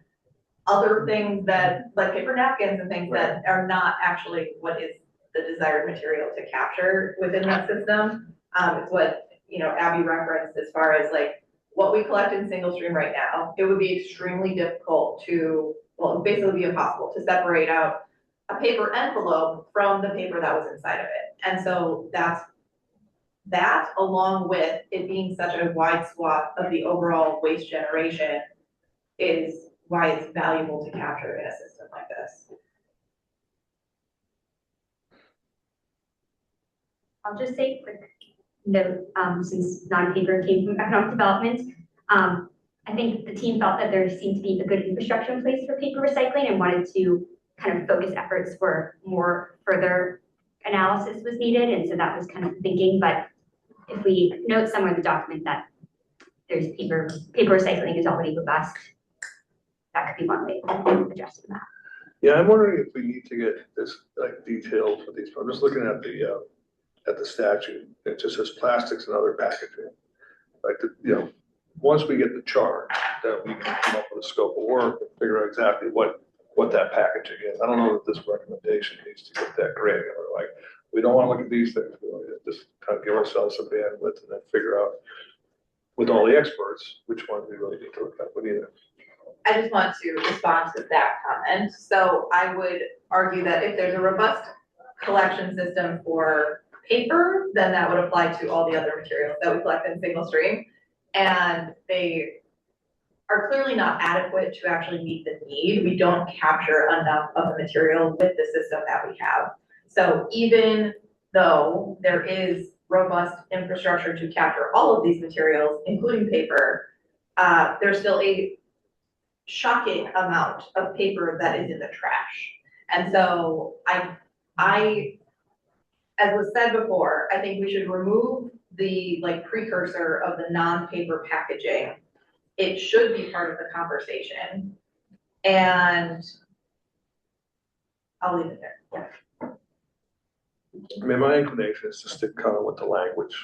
other things that, like paper napkins and things that are not actually what is the desired material to capture within that system. It's what, Abby referenced as far as like what we collect in single stream right now. It would be extremely difficult to, well, basically be impossible to separate out a paper envelope from the paper that was inside of it. And so that along with it being such a wide swath of the overall waste generation is why it's valuable to capture in a system like this. I'll just say a quick note, since non-paper came from economic development. I think the team felt that there seemed to be a good infrastructure in place for paper recycling and wanted to kind of focus efforts where more further analysis was needed. And so that was kind of thinking, but if we note somewhere in the document that there's paper recycling is already robust, that could be one way of addressing that. Yeah, I'm wondering if we need to get this like detailed for these. I'm just looking at the statute. It just says plastics and other packaging. Like once we get the chart, then we can come up with a scope of work and figure out exactly what that packaging is. I don't know that this recommendation needs to get that granular. Like, we don't want to look at these things. We want to just kind of give ourselves some bandwidth and then figure out with all the experts which ones we really need to look at. What do you think? I just want to respond to that comment. So I would argue that if there's a robust collection system for paper, then that would apply to all the other materials that we collect in single stream. And they are clearly not adequate to actually meet the need. We don't capture enough of the material with the system that we have. So even though there is robust infrastructure to capture all of these materials, including paper, there's still a shocking amount of paper that is in the trash. And so I, as was said before, I think we should remove the precursor of the non-paper packaging. It should be part of the conversation. And I'll leave it there. Yeah. I mean, my inclination is to stick kind of with the language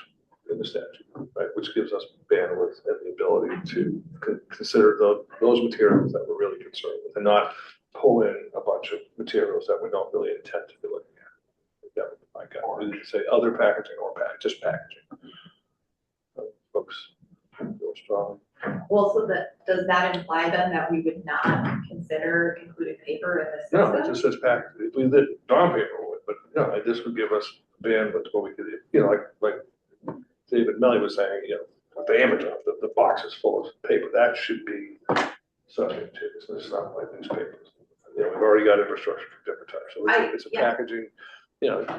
in the statute, right, which gives us bandwidth and the ability to consider those materials that we're really concerned with, and not pull in a bunch of materials that we don't really intend to be looking at. That would be my guy. We could say other packaging or just packaging. Folks feel strong. Well, so does that imply then that we would not consider including paper in this system? No, it just says packaging. If we did non-paper would, but no, this would give us bandwidth where we could, like David Melly was saying, with the Amazon, the box is full of paper, that should be subject to this. It's not like newspapers. We've already got infrastructure for different types. So it's a packaging,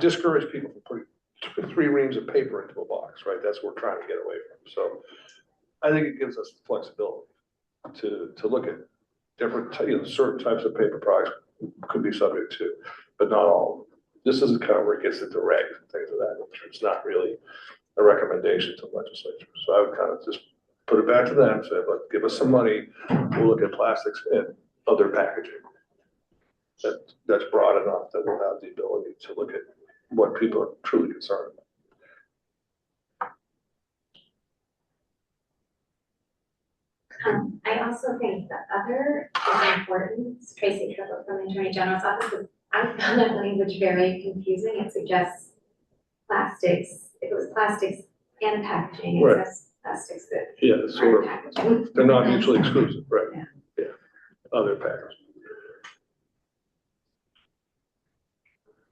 discourage people from putting 3 reams of paper into a box, right? That's what we're trying to get away from. So I think it gives us flexibility to look at different, certain types of paper products could be subject to, but not all of them. This is kind of where it gets into regs and things of that nature. It's not really a recommendation to the legislature. So I would kind of just put it back to them, say, give us some money, we'll look at plastics and other packaging. that's broad enough that we'll have the ability to look at what people are truly concerned about. I also think the other is important. Tracy Trevor from the Attorney General's office, I found that language very confusing. It suggests plastics, if it was plastics and packaging, Right. it says plastics that Yeah, sort aren't of, packaging. they're not mutually exclusive, right? Yeah, other packaging.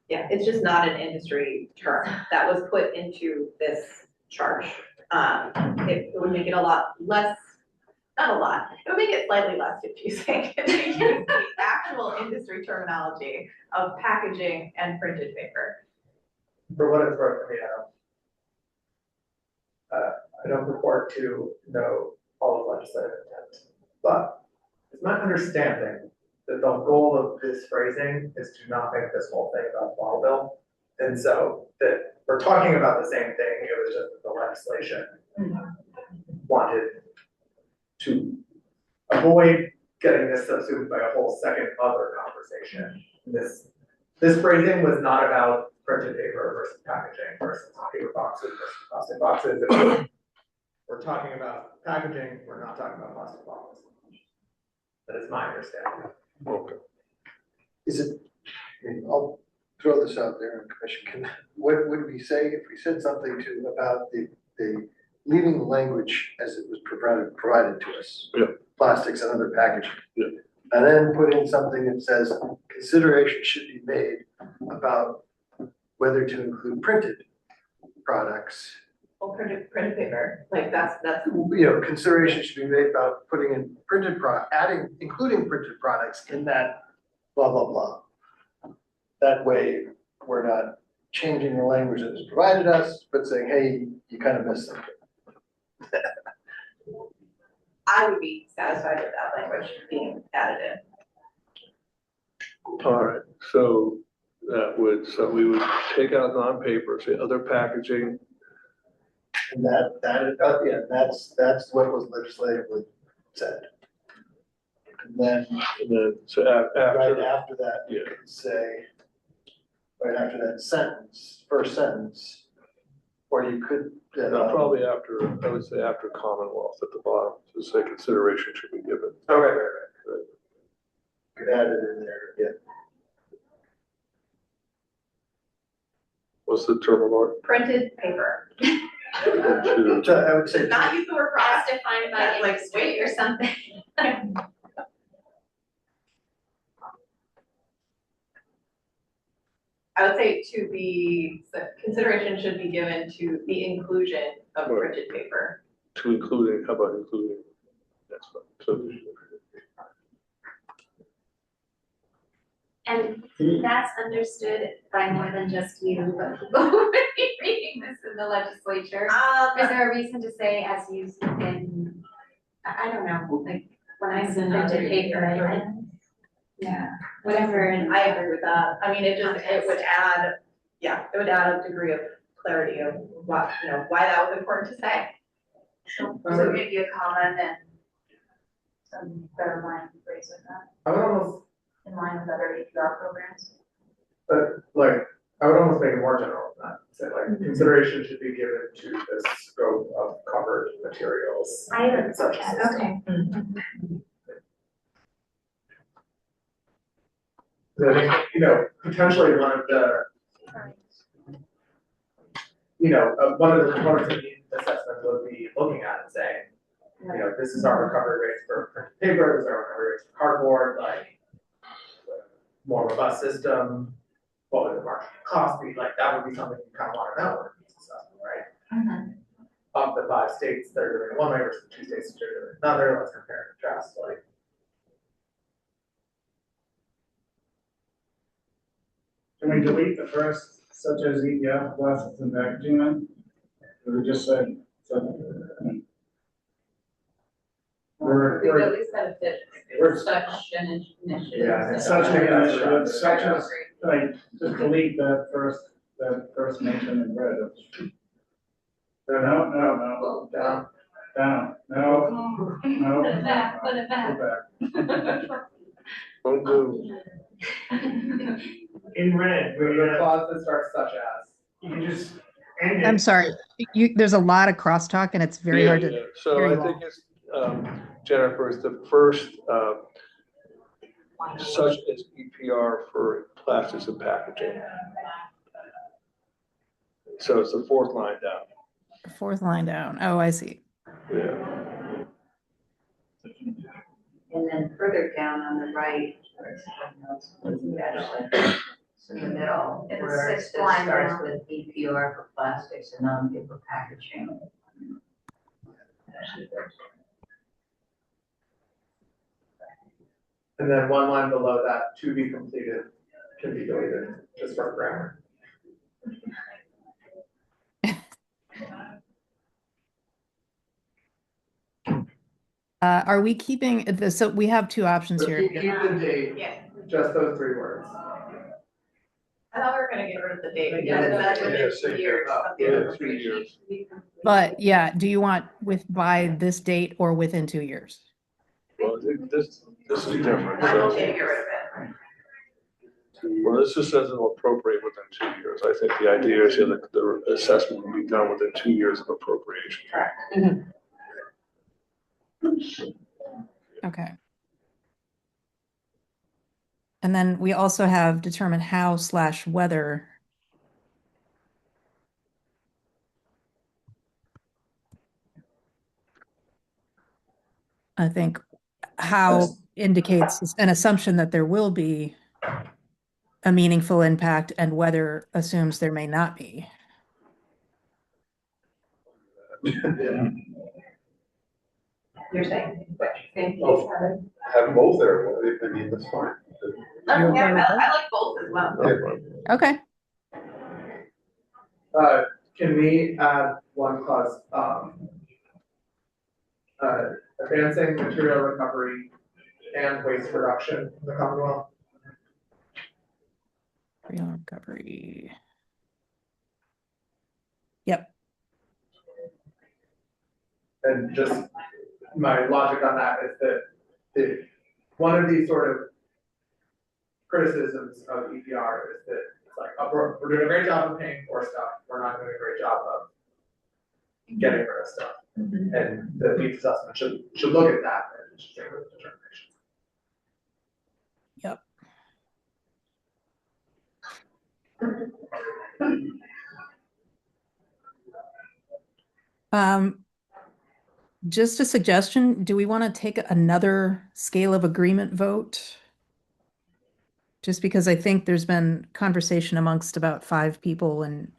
Yeah, it's just not an industry term that was put into this charge. It would make it a lot less, not a lot, it would make it slightly less confusing if we use the actual industry terminology of packaging and printed paper. For what it's worth, I don't purport to know all of legislative intent, but it's my understanding that the goal of this phrasing is to not make this whole thing about bottle bill. And so that we're talking about the same thing, it was just that the legislation wanted to avoid getting this subsumed by a whole second other conversation. This phrasing was not about printed paper versus packaging versus paper boxes versus plastic boxes. We're talking about packaging, we're not talking about plastic bottles. That is my understanding. Okay. Is it, I'll throw this out there, and Commission, what would we say if we said something about the leaving the language as it was provided to us? Yeah. Plastics and other packaging. Yeah. And then put in something that says consideration should be made about whether to include printed products. Well, printed paper, like that's. Consideration should be made about putting in printed including printed products in that blah, blah, blah. That way, we're not changing the language that was provided us, but saying, hey, you kind of missed something. I would be satisfied with that language being added in. All right, so we would take out non-paper, say other packaging. And that's what was legislatively said. And then So after. right after that, Yeah. you could say, right after that sentence, first sentence, or you could. Probably after, I would say after Commonwealth at the bottom, to say consideration should be given. Oh, right. Could add it in there, yeah. What's the term of art? Printed paper. I would say. Not use the word As product. defined by Like, industry or something. I would say consideration should be given to the inclusion of printed paper. To including, how about including? That's fine. So, And that's understood by more than just you, but people who would be reading this in the legislature. Is there a reason to say as used within, I don't know, like when I send printed paper, yeah, whatever. And I agree with that. I mean, it would add a degree of clarity of what, why that was important to say. So maybe a comment and some better line phrase with that, I would almost, in line with other APR programs. but I would almost make it more general than that. Say consideration should be given to the scope of covered materials. Such a system. Okay. I think, potentially one of the, one of the components of the assessment would be looking at and saying, this is our recovery rates for printed paper, this is our recovery rates for cardboard, like more robust system, what would the marginal cost be? Like that would be something you kind of want to know in this assessment, right? Of the 5 states that are doing it one way versus 2 states that are doing it another, let's compare and contrast, like. Can we delete the first, such as ETF, plastics and packaging then? Or we just said, We've at least had a fit. Such an initiative. Yeah, it's such an initiative, such as, like, just delete that first mention in red. No, down, no. Put it back. Don't do In red, With we're the gonna, clause that starts such as. you can just end it. I'm sorry. There's a lot of crosstalk and it's very hard to hear So I you think all. it's, Jennifer, is the first, such as EPR for plastics and packaging. So it's the fourth line down. Fourth line down. Oh, I see. Yeah. And then further down on the right, it's in the middle, It's where it sixth line starts down. with EPR for plastics and non-paper packaging. And then one line below that, to be completed, can be deleted, just for grammar. Are we keeping the, so we have two options But here. keep the date, Yeah. just those 3 words. I thought we were gonna get rid of the date, Yeah, because that's yeah, within same 2 years here. of the Yeah, 2 appropriation. years. But yeah, do you want with by this date or within 2 years? Well, this is different. I don't So, think get rid of it. well, this just says it'll appropriate within 2 years. I think the idea is that the assessment will be done within 2 years of appropriation. Correct. Okay. And then we also have determine how / whether. I think how indicates an assumption that there will be a meaningful impact and whether assumes there may not be. You're saying, what you think? Oh. Have both there, I mean, that's fine. You're Yeah, okay with I like both as well. Yeah. Okay. Can we add one clause, advancing material recovery and waste reduction in the Commonwealth? Real recovery. Yep. And just my logic on that is that if one of these sort of criticisms of EPR is that it's like, oh, we're doing a great job of paying for stuff, we're not doing a great job of getting rid of stuff. And the needs assessment should look at that and should make those determinations. Yep. Just a suggestion, do we want to take another scale of agreement vote? Just because I think there's been conversation amongst about 5 people and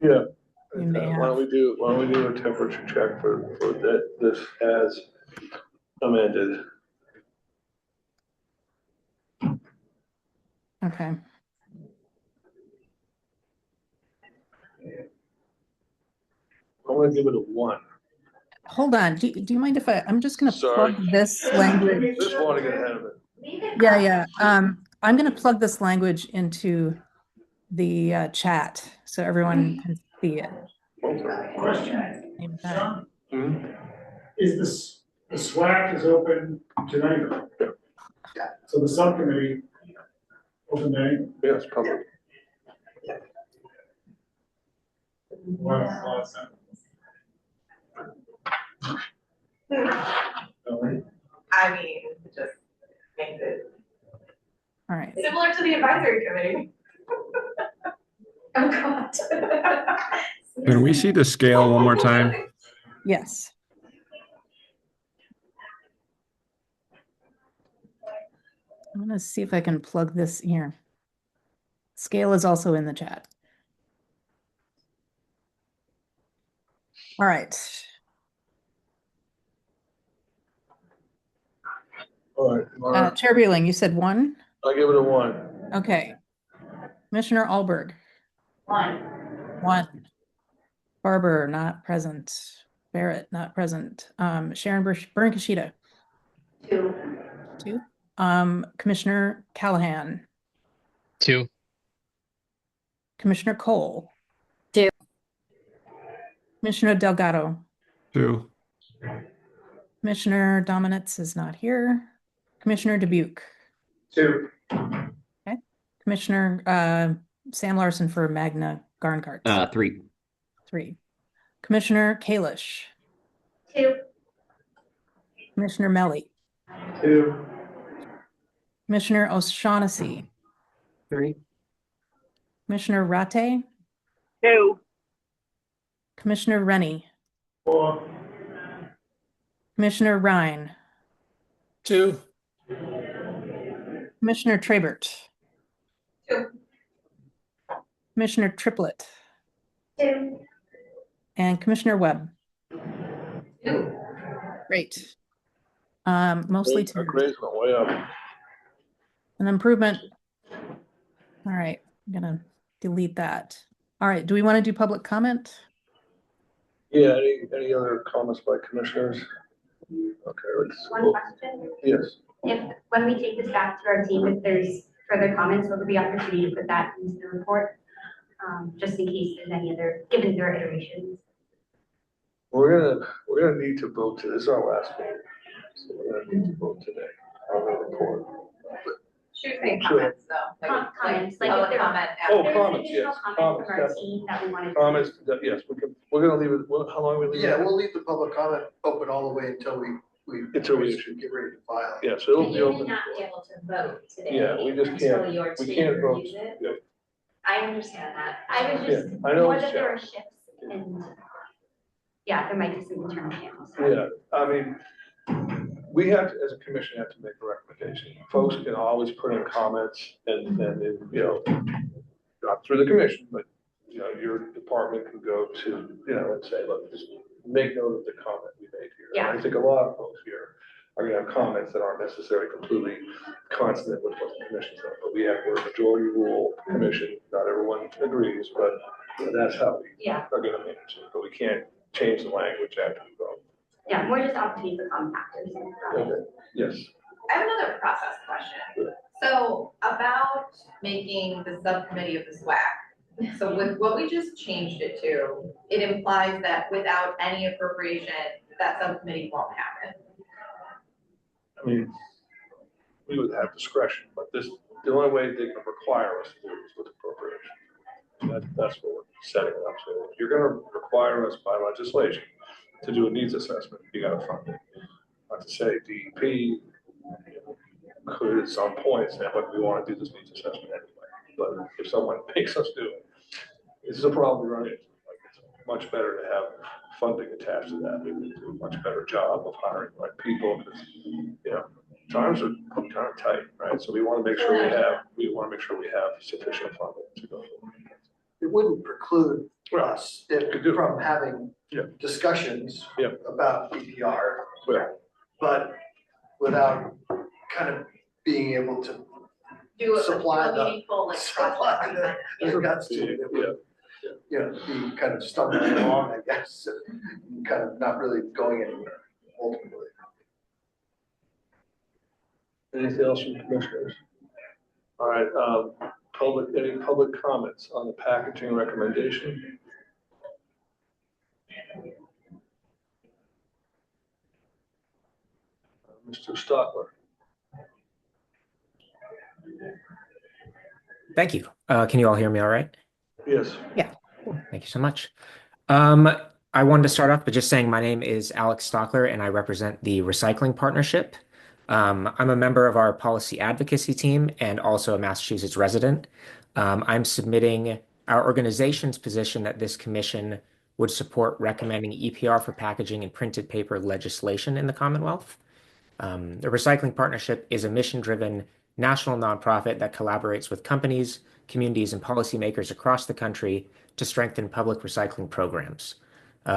Yeah. we may Why don't we do a temperature check for that, this as amended? okay. I'm gonna give it a 1. Hold on. Do you mind if I'm just going to Sorry. plug this language? Just want to get ahead of it. Yeah. I'm going to plug this language into the chat so everyone can see it. Question. Same time. Is this, the SWAC is open to anybody? So the subcommittee, open to anybody? Yes, public. I mean, it just makes it All right. similar to the advisory committee. Oh, God. Can we see the scale one more time? Yes. I'm going to see if I can plug this here. Scale is also in the chat. All right. All right. Chair Bueling, you said 1? I'll give it a 1. Okay. Commissioner Alberg. 1. Barber, not present. Barrett, not present. Sharon Byrne-Kashida. 2. 2. Commissioner Callahan. 2. Commissioner Cole. 2. Commissioner Delgado. 2. Commissioner Dominitz is not here. Commissioner Dubuque. Two. Okay. Commissioner Sam Larson for Magna Garncarts. 3. 3. Commissioner Kalish. 2. Commissioner Melly. 2. Commissioner O'Shaughnessy. 3. Commissioner Rate. 2. Commissioner Rennie. 4. Commissioner Ryan. 2. Commissioner Trabert. 2. Commissioner Triplett. 2. And Commissioner Webb. 2. Great. Mostly Our 2. grades went way up. An improvement. All right, I'm gonna delete that. All right, do we want to do public comment? Yeah, any other comments by commissioners? Okay, let's. One question. Yes. If, when we take this back to our team, if there's further comments, will there be opportunity to put that into the report? Just in case there's any other, given their iterations. We're gonna need to vote to, this is our last meeting, so we're gonna need to vote today on the report. Should say Sure. comments though, Comments, like if public there comment. Oh, if there's comments, additional yes, comments from our comments, team that we wanted to. Comments, yes, we're gonna leave it, how long are we leaving? Yeah, we'll leave the public comment open all the way until we Until we issue. get ready to file. Yeah, so it'll And be you may open. not be able to vote today. Yeah, we just until can't- your we team can't vote. reviews it. Yeah. I understand that. I was just, Yeah, I know more it's that there are shifts and, yeah, there might be some internal channels. Yeah, I mean, we have to, as a commission, have to make a recommendation. Folks can always put in comments and, you know, not through the commission, but, you know, your department can go to, you know, and say, look, just make note of the comment we made here. Yeah. And I think a lot of folks here are gonna have comments that aren't necessarily completely consonant with what the commission said, but we have, we're a majority rule commission, not everyone agrees, but that's how we Yeah. are gonna manage it, but we can't change the language after we vote. Yeah, more just opportunity for compactors. Okay, yes. I have another process question. So about making the subcommittee of the SWAC. So with what we just changed it to, it implies that without any appropriation, that subcommittee won't happen. I mean, we would have discretion, but this, the only way they can require us to do it is with appropriation. That's what we're setting it up. So if you're gonna require us by legislation to do a needs assessment, you gotta fund it. Not to say DEP could at some point say, look, we wanna do this needs assessment anyway. But if someone makes us do it, this is a problem we run into. Like, it's much better to have funding attached to that. We can do a much better job of hiring the right people, because, you know, times are kind of tight, right? So we wanna make sure we have sufficient funding to go forward. It wouldn't preclude us Could do. from having Yeah. discussions Yeah. about EPR, Yeah. but without kind of being able to Do a supply the, meaningful like supply process. the guts to it. It would, you know, be kind of stumbling along, I guess, and kind of not really going anywhere ultimately. Anything else from commissioners? All right, any public comments on the packaging recommendation? Mr. Stockler. Thank you. Can you all hear me all right? Yes. Yeah. Thank you so much. I wanted to start off by just saying my name is Alex Stockler and I represent the Recycling Partnership. I'm a member of our policy advocacy team and also a Massachusetts resident. I'm submitting our organization's position that this commission would support recommending EPR for packaging and printed paper legislation in the Commonwealth. The Recycling Partnership is a mission-driven national nonprofit that collaborates with companies, communities, and policymakers across the country to strengthen public recycling programs.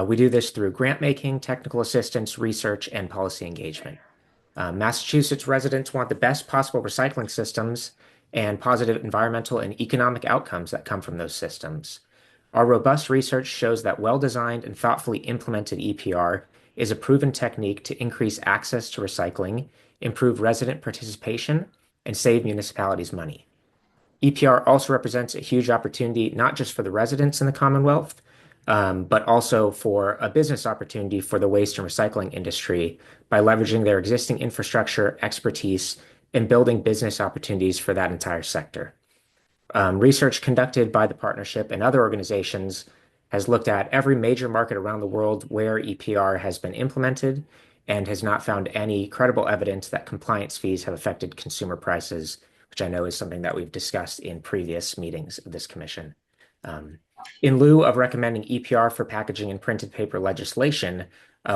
We do this through grant making, technical assistance, research, and policy engagement. Massachusetts residents want the best possible recycling systems and positive environmental and economic outcomes that come from those systems. Our robust research shows that well-designed and thoughtfully implemented EPR is a proven technique to increase access to recycling, improve resident participation, and save municipalities money. EPR also represents a huge opportunity, not just for the residents in the Commonwealth, but also for a business opportunity for the waste and recycling industry by leveraging their existing infrastructure, expertise, and building business opportunities for that entire sector. Research conducted by the partnership and other organizations has looked at every major market around the world where EPR has been implemented and has not found any credible evidence that compliance fees have affected consumer prices, which I know is something that we've discussed in previous meetings of this commission. In lieu of recommending EPR for packaging and printed paper legislation,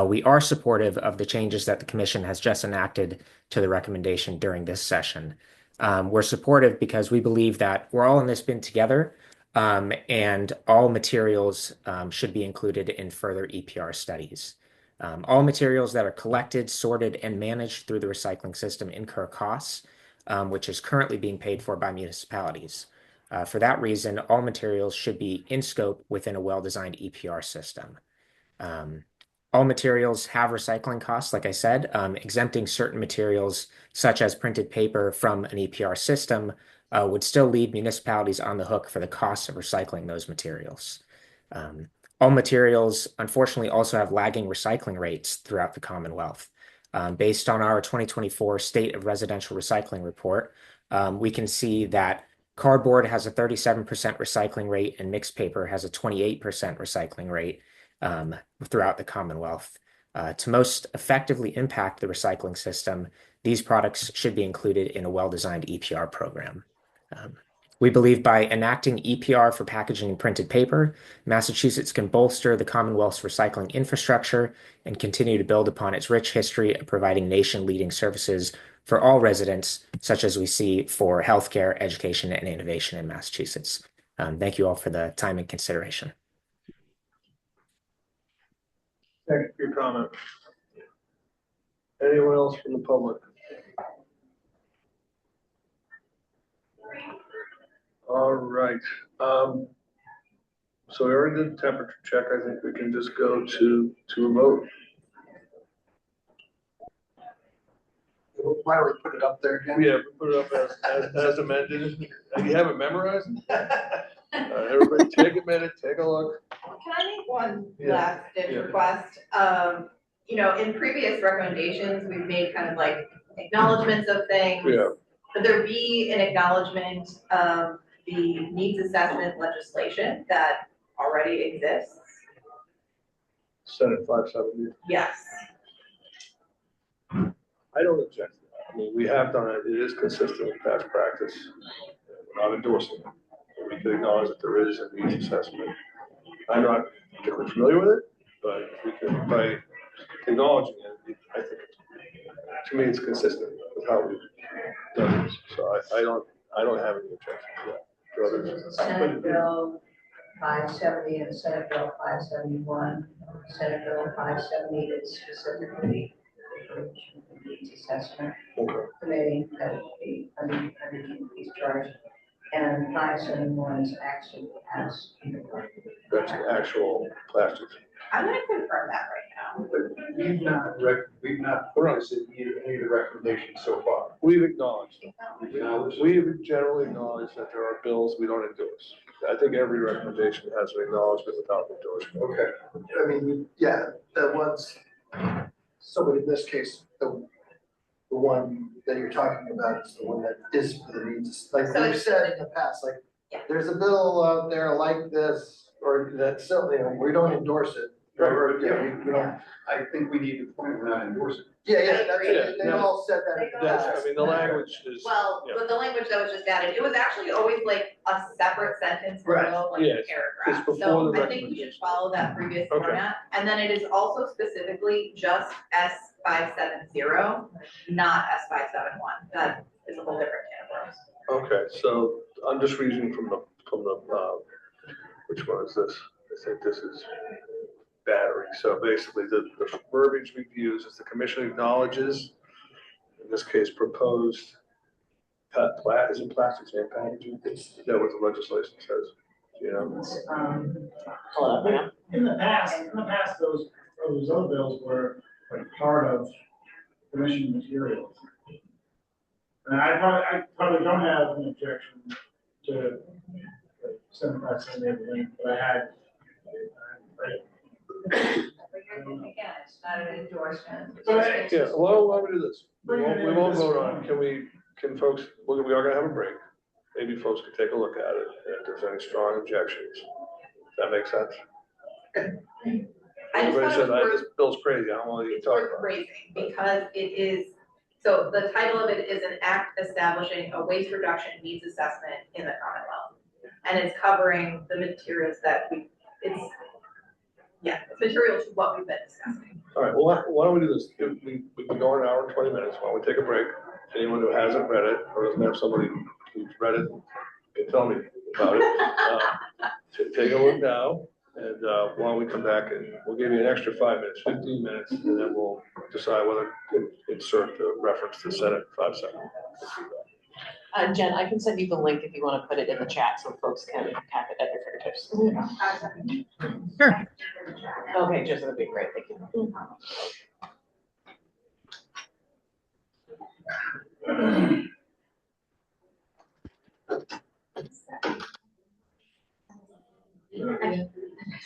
we are supportive of the changes that the commission has just enacted to the recommendation during this session. We're supportive because we believe that we're all in this bin together, and all materials should be included in further EPR studies. All materials that are collected, sorted, and managed through the recycling system incur costs, which is currently being paid for by municipalities. For that reason, all materials should be in scope within a well-designed EPR system. All materials have recycling costs, like I said. Exempting certain materials, such as printed paper, from an EPR system would still leave municipalities on the hook for the cost of recycling those materials. All materials, unfortunately, also have lagging recycling rates throughout the Commonwealth. Based on our 2024 State of Residential Recycling Report, we can see that cardboard has a 37% recycling rate and mixed paper has a 28% recycling rate throughout the Commonwealth. To most effectively impact the recycling system, these products should be included in a well-designed EPR program. We believe by enacting EPR for packaging and printed paper, Massachusetts can bolster the Commonwealth's recycling infrastructure and continue to build upon its rich history of providing nation-leading services for all residents, such as we see for healthcare, education, and innovation in Massachusetts. Thank you all for the time and consideration. Thank you for your comment. Anyone else from the public? All right. So we already did the temperature check. I think we can just go to a vote. Why don't we put it up there again? Yeah, put it up as amended. You have it memorized? Everybody take a minute, take a look. Can I make one Yeah. last ditch Yeah. request? In previous recommendations, we've made kind of like acknowledgements of things. Yeah. Could there be an acknowledgement of the needs assessment legislation that already exists? Senate 570. Yes. I don't object to that. I mean, we have done it. It is consistent with past practice. We're not endorsing it. We can acknowledge that there is a needs assessment. I'm not particularly familiar with it, but we can, by acknowledging it, I think, to me, it's consistent with how we've done this. So I don't have any objection to that. Senate Bill 570 and Senate Bill 571. Senate Bill 570 is specifically needs assessment committee that would be under these charged. And 571 is actually as. That's the actual plastics. I'm gonna confirm that right now. We've not put any of the recommendations so far. We've acknowledged them. Acknowledged. We've generally acknowledged that there are bills we don't endorse. I think every recommendation has an acknowledgement without endorsement. Okay, I mean, yeah, that was, somebody in this case, the one that you're talking about is the one that is for the needs, like So we've said in the past, like, there's a bill out there like this, or that certainly, we don't endorse it. Or, yeah, we don't. I think we need to point we're not endorsing. Yeah, that's it, they all said that. That's, I mean, the language is. Well, yeah. but the language that was just added, it was actually always like a separate sentence below, like Yeah, a it's paragraph. before So the I think we should follow that previous Okay. format. And then it is also specifically just S570, not S571. That is a whole different can of worms. Okay, so I'm just reading from the, which one is this? I think this is battery. So basically the verbiage we've used is the commission acknowledges, in this case, proposed, is it plastics and packaging? Is that what the legislation says? You know? In the past, those other bills were like part of commission materials. And I probably don't have an objection to 7578, but I had. Again, it's not an endorsement. Yeah, well, why don't we do this? We won't vote on it. Can we can folks, we are gonna have a break. Maybe folks can take a look at it, and if there's any strong objections. Does that make sense? I just Everybody thought it said, was worth, this bill's crazy, I don't want to even it's talk worth about it. raising because it is, so the title of it is an act establishing a waste reduction needs assessment in the Commonwealth. And it's covering the materials that it's material to what we've been discussing. All right, well, why don't we do this? We can go an hour and 20 minutes. Why don't we take a break? Anyone who hasn't read it or doesn't have somebody who's read it can tell me about it. Take a look now, and why don't we come back and we'll give you an extra 5 minutes, 15 minutes, and then we'll decide whether to insert the reference to Senate 5 seconds. Jen, I can send you the link if you want to put it in the chat so folks can have it at their fingertips. Sure. Okay, just that'd be great, thank you.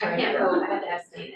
I can't vote, I had to estimate.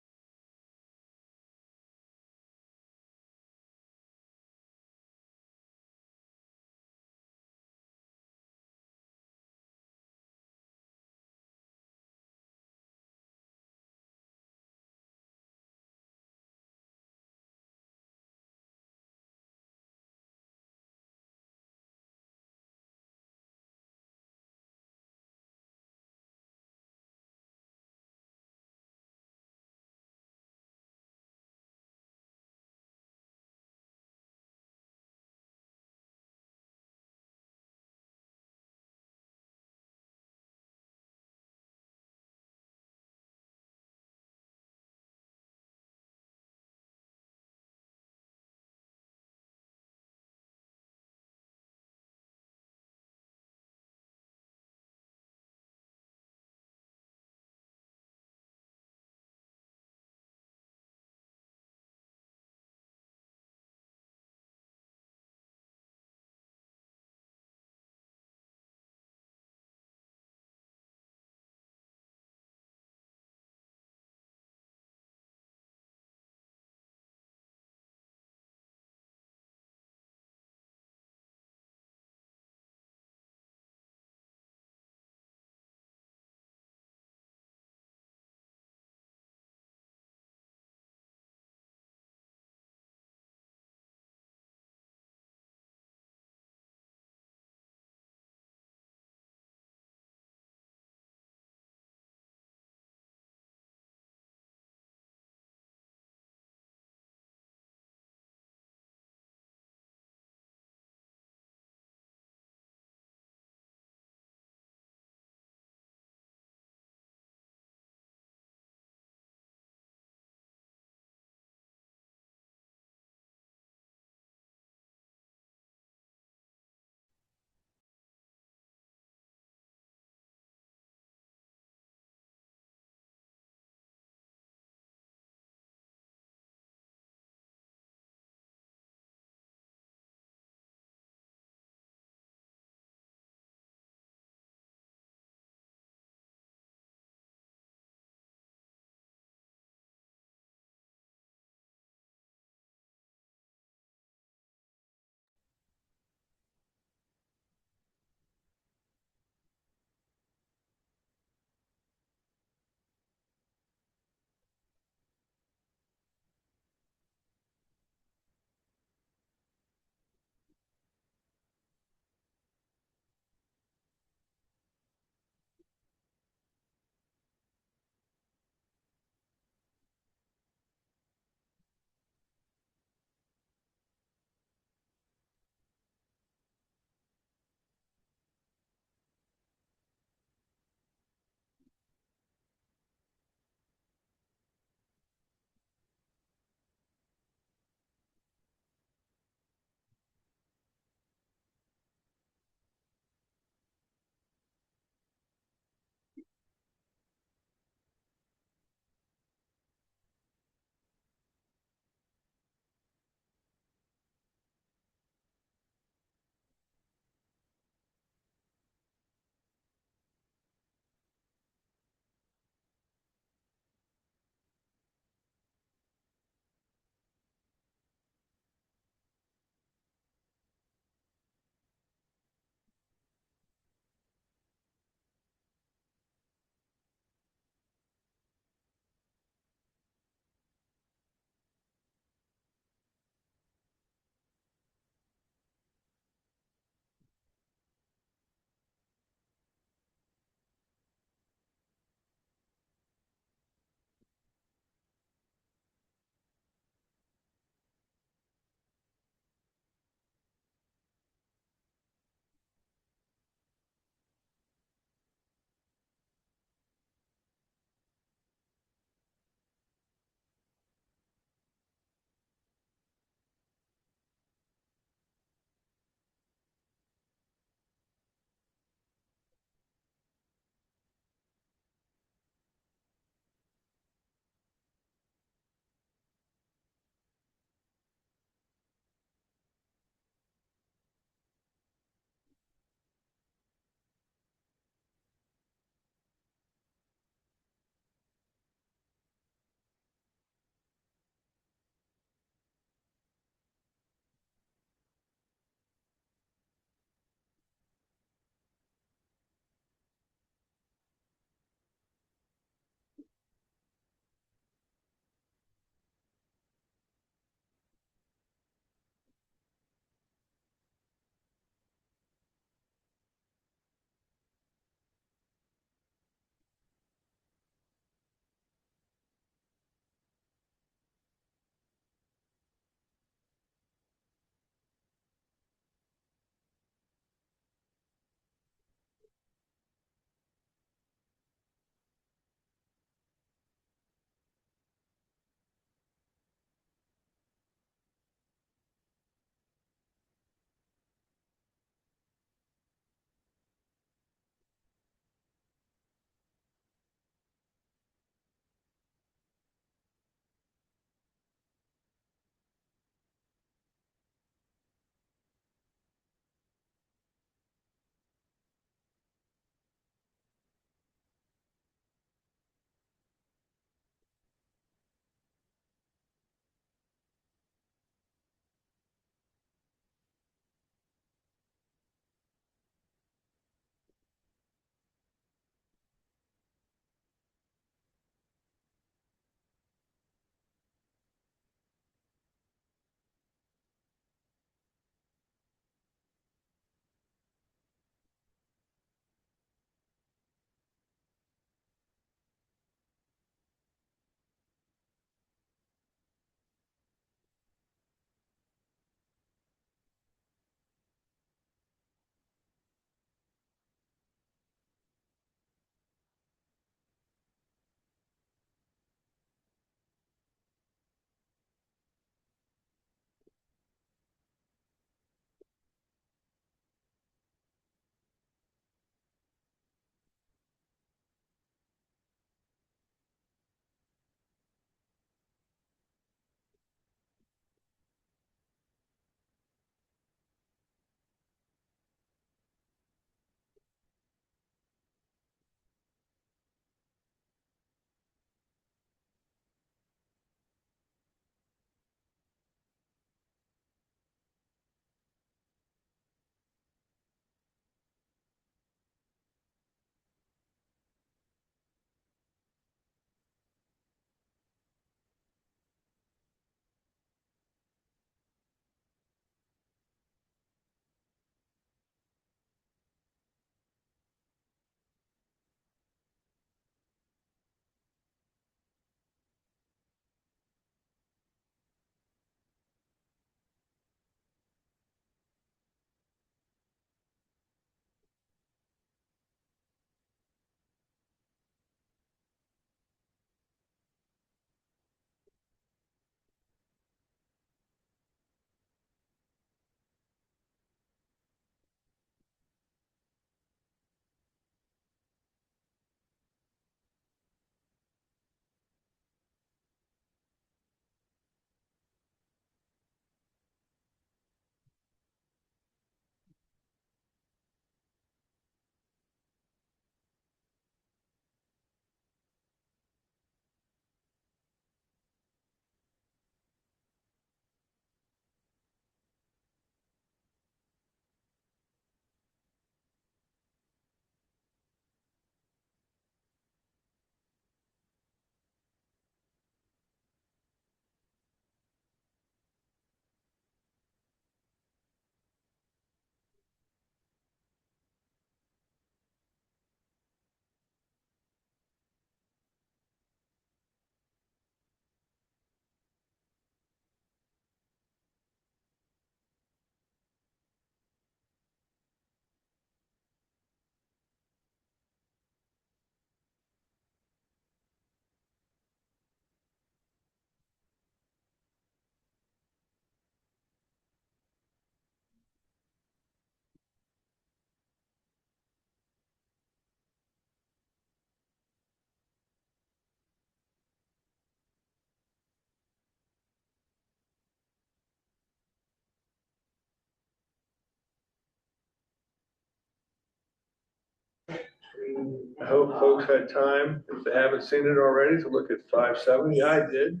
I hope folks had time, if they haven't seen it already, to look at 570. I did.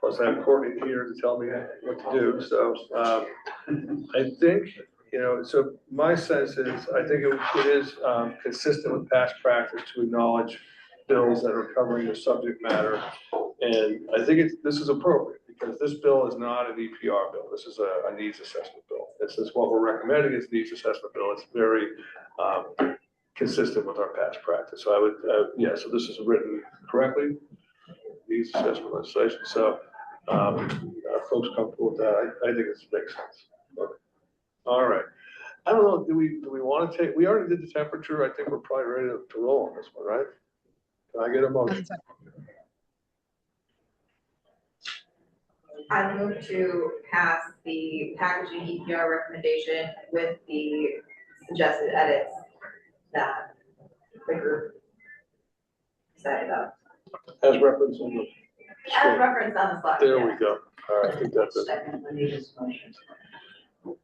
Plus I have Courtney here to tell me what to do, so, I think, so my sense is, I think it is, consistent with past practice to acknowledge bills that are covering the subject matter. And I think this is appropriate, because this bill is not an EPR bill, this is a needs assessment bill. This is what we're recommending is needs assessment bill, it's very, consistent with our past practice, so I would, so this is written correctly, needs assessment legislation, so, are folks comfortable with that? I think it makes sense. Okay. All right. I don't know, do we want to take, we already did the temperature. I think we're probably ready to roll on this one, right? Can I get a motion? I move to pass the packaging EPR recommendation with the suggested edits that the group decided about. As referenced in the. As referenced on the slide. There we go. All right, I think that's it.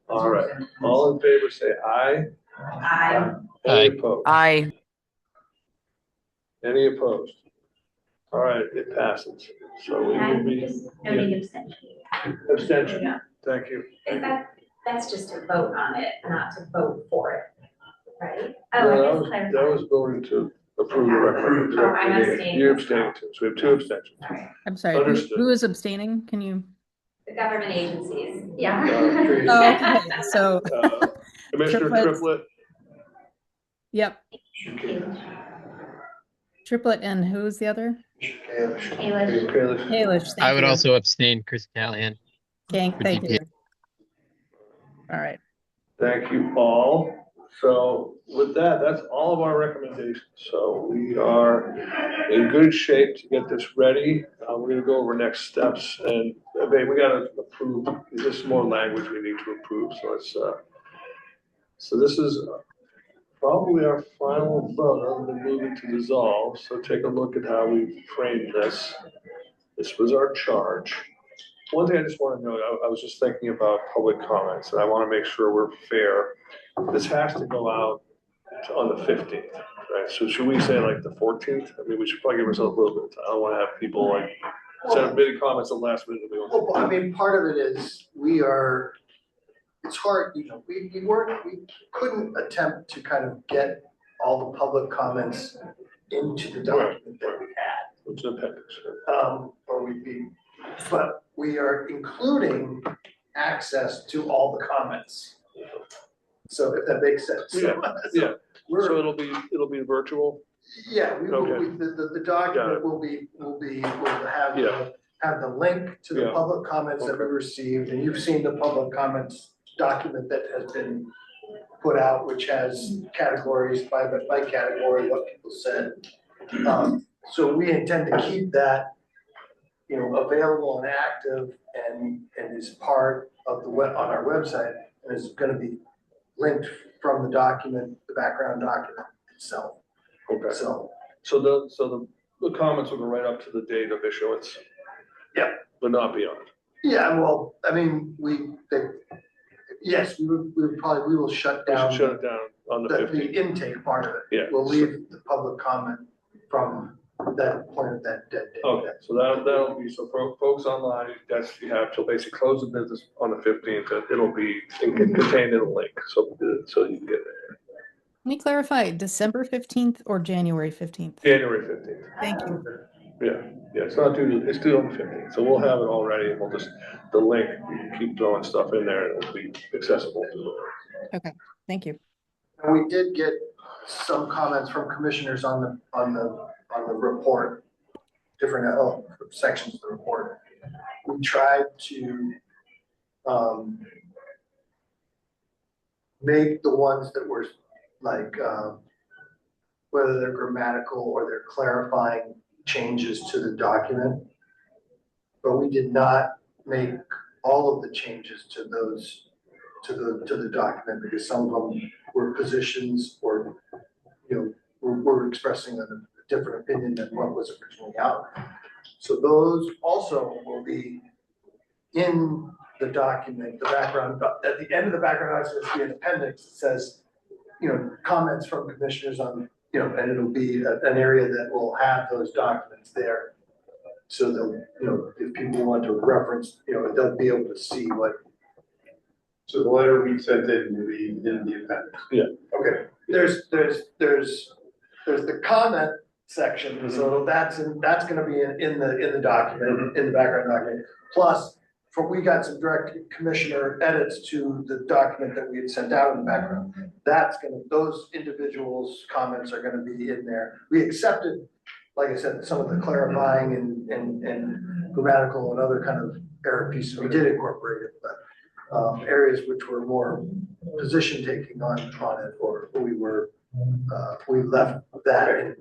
All right, all in favor, say aye. Aye. Any opposed? Aye. Any opposed? All right, it passes. So we will be. Noting abstention. Abstention. Yeah. Thank you. That's just to vote on it, not to vote for it, right? No, that was voting to approve the recommendation. Oh, I'm abstaining. You abstained too, so we have two abstentions. I'm sorry, who is abstaining? Can you? The government agencies, yeah. Oh, okay, so. Commissioner Triplett. Yep. Triplett and who's the other? Kalish. I would also abstain, Chris Callahan. Okay, thank you. All right. Thank you all. So with that, that's all of our recommendations. So we are in good shape to get this ready. We're gonna go over next steps, and we gotta approve, there's more language we need to approve, so it's, so this is probably our final vote other than moving to dissolve. So take a look at how we framed this. This was our charge. One thing I just want to note, I was just thinking about public comments, and I want to make sure we're fair. This has to go out on the 15th, right? So should we say like the 14th? I mean, we should probably give ourselves a little bit of time. I don't want to have people like send big comments at the last minute. Well, I mean, part of it is it's hard, we couldn't attempt to kind of get all the public comments into the document that we had. Which is appendix. Or but we are including access to all the comments. So if that makes sense. Yeah. So it'll be virtual? Yeah, the document will have the link to the public comments that we received, and you've seen the public comments document that has been put out, which has categories by category, what people said. So we intend to keep that, available and active and is part of on our website, and is gonna be linked from the document, the background document itself. Okay. So the comments will go right up to the date of issuance. Yeah. But not beyond. Yeah, well, I mean, yes, we will shut down. We should shut it down on the 15th. The intake part of it. Yeah. We'll leave the public comment from that point of that date. Okay, so that'll be, so for folks online, you have to basically close the business on the 15th, and it'll be contained in a link, so you can get there. Let me clarify, December 15th or January 15th? January 15th. Thank you. Yeah, it's not due, it's due on the 15th, so we'll have it all ready, and we'll just, the link, you can keep throwing stuff in there, and it'll be accessible to the. Okay, thank you. And we did get some comments from commissioners on the report, different sections of the report. We tried to make the ones that were like, whether they're grammatical or they're clarifying changes to the document. But we did not make all of the changes to those, to the document, because some of them were positions or, we're expressing a different opinion than what was originally out. So those also will be in the document, the background, at the end of the background document, there'll be an appendix that says, comments from commissioners on and it'll be an area that will have those documents there. So that, if people want to reference, they'll be able to see what. So the letter we sent in will be in the appendix? Yeah. Okay. There's the comment section, so that's gonna be in the document, in the background document. Plus, we got some direct commissioner edits to the document that we had sent out in the background. Those individuals' comments are gonna be in there. We accepted, like I said, some of the clarifying and grammatical and other kind of error pieces, we did incorporate it, but areas which were more position taking on it, or we left that in.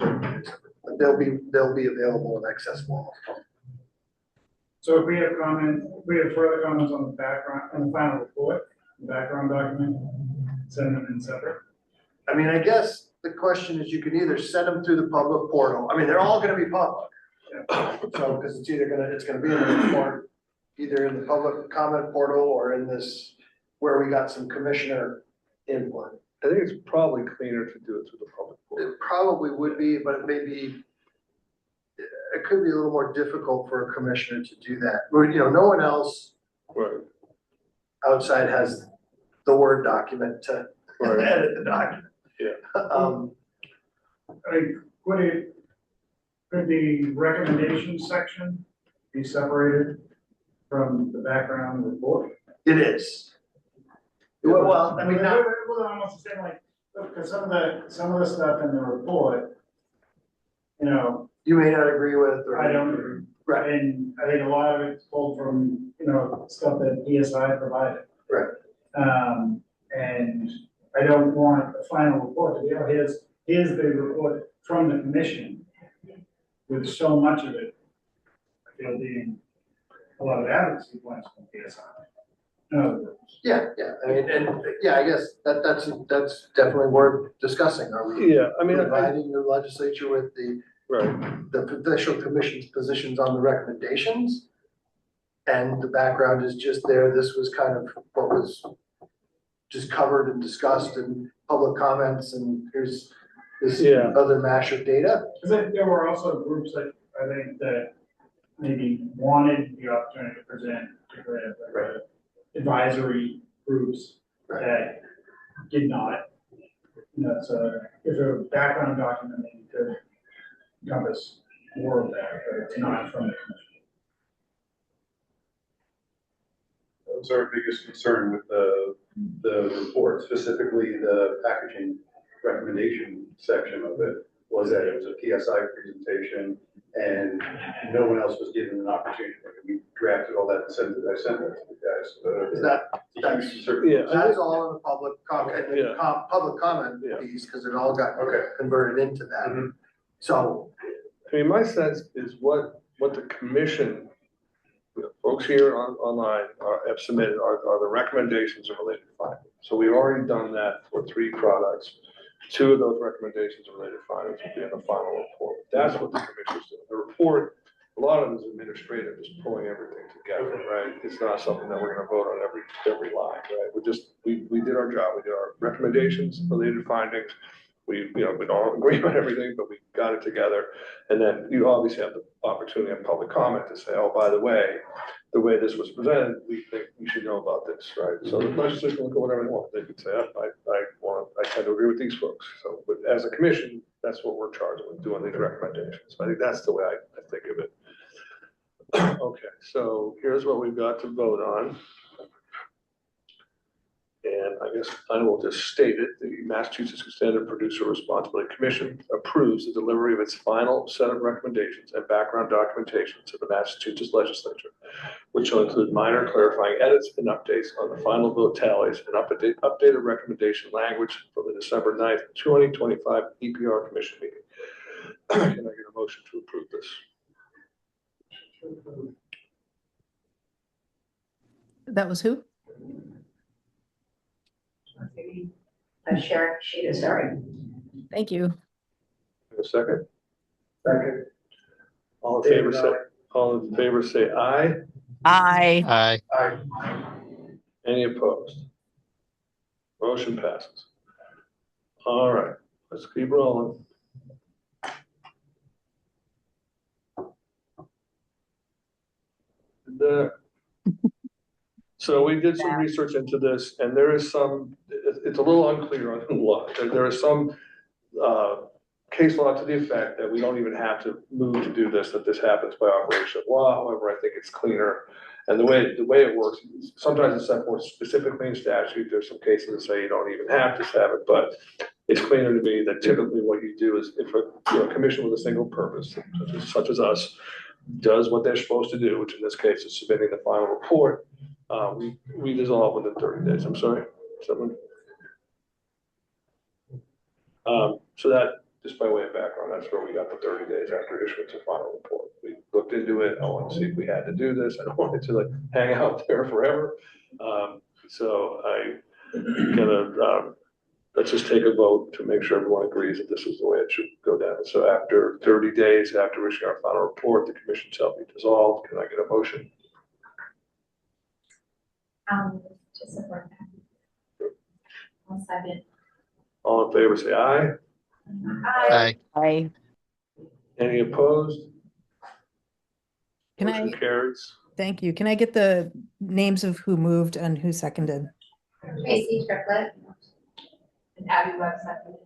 But they'll be available and accessible. So if we have further comments on the background, on the final report, the background document, send them in separate. I mean, I guess the question is, you can either send them through the public portal. I mean, they're all gonna be public. So, because it's gonna be in the report, either in the public comment portal or in this, where we got some commissioner input. I think it's probably cleaner to do it through the public portal. It probably would be, but it could be a little more difficult for a commissioner to do that. Or, no one else outside has the Word document to edit the document. I mean, could the recommendation section be separated from the background report? It is. Well, I mean, not. Well, I'm also saying, like, because some of the stuff in the report, you may not agree with, or I don't agree. Right. And I think a lot of it's pulled from, stuff that PSI provided. Right. And I don't want the final report to be, here's the report from the commission with so much of it, I feel, being a lot of advocacy points from PSI. Yeah, I mean, I guess that's definitely worth discussing. Are we providing the legislature with the official commission's positions on the recommendations? And the background is just there. This was kind of what was just covered and discussed in public comments, and here's this other mash of data. Because there were also groups that I think that maybe wanted the opportunity to present, particularly advisory groups that did not. So if a background document maybe could encompass more of that, but it's not from the commission. That was our biggest concern with the report, specifically the packaging recommendation section of it, was that it was a PSI presentation and no one else was given an opportunity. We drafted all that and sent it to the guys. That's all in the public comment, public comment piece, because it all got converted into that. So, I mean, my sense is what the commission, folks here online have submitted are the recommendations and related findings. So we've already done that for 3 products. 2 of those recommendations and related findings will be in the final report. That's what the commission's doing. The report, a lot of it is administrative, just pulling everything together, right? It's not something that we're gonna vote on every line, right? We did our job. We did our recommendations, related findings. We don't agree on everything, but we got it together. And then you obviously have the opportunity in public comment to say, oh, by the way this was presented, we think you should know about this, right? So the legislature can look at whatever they want. They could say, I tend to agree with these folks. So, but as a commission, that's what we're charged with, doing these recommendations. I think that's the way I think of it. Okay, so here's what we've got to vote on. And I guess I will just state it. The Massachusetts Extended Producer Responsibility Commission approves the delivery of its final set of recommendations and background documentation to the Massachusetts legislature, which will include minor clarifying edits and updates on the final vote tallies and updated recommendation language for the December 9th, 2025 EPR Commission meeting. Can I get a motion to approve this? That was who? Sharon Sheeta, sorry. Thank you. A second? Second. All in favor say aye. Aye. Aye. Any opposed? Motion passes. All right, let's keep rolling. So we did some research into this, and there is some, it's a little unclear on the law. There is some case law to the effect that we don't even have to move to do this, that this happens by operation of law. However, I think it's cleaner. And the way it works, sometimes it's set forth specifically in statute. There's some cases that say you don't even have to have it, but it's cleaner to me that typically what you do is if a commission with a single purpose, such as us, does what they're supposed to do, which in this case is submitting the final report, we dissolve within 30 days. I'm sorry, someone. So that, just by way of background, that's where we got the 30 days after issuance of final report. We looked into it. I wanted to see if we had to do this. I don't want it to like hang out there forever. So I gonna, let's just take a vote to make sure everyone agrees that this is the way it should go down. So after 30 days, after issuing our final report, the commission shall be dissolved. Can I get a motion? To support that. I'll second. All in favor, say aye. Aye. Aye. Any opposed? Can Motion I, carries. thank you. Can I get the names of who moved and who seconded? Tracy Triplett. And Abby Webb seconded.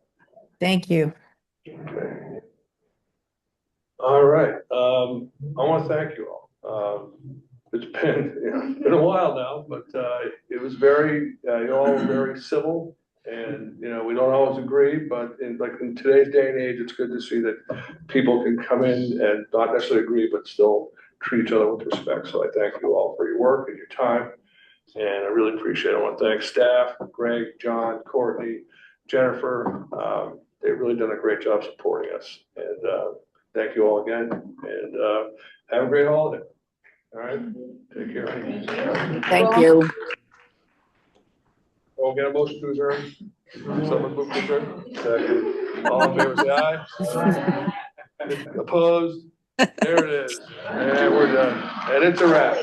Thank you. Okay. All right. I want to thank you all. It's been a while now, but it was very, you all were very civil, and we don't always agree, but in today's day and age, it's good to see that people can come in and not necessarily agree, but still treat each other with respect. So I thank you all for your work and your time, and I really appreciate it. I want to thank staff, Greg, John, Courtney, Jennifer. They've really done a great job supporting us, and thank you all again, and have a great holiday. All right, take care. Thank you. We'll get a motion to adjourn. Someone move to adjourn. Second. All in favor, say aye. Opposed? There it is. And we're done. And it's a wrap.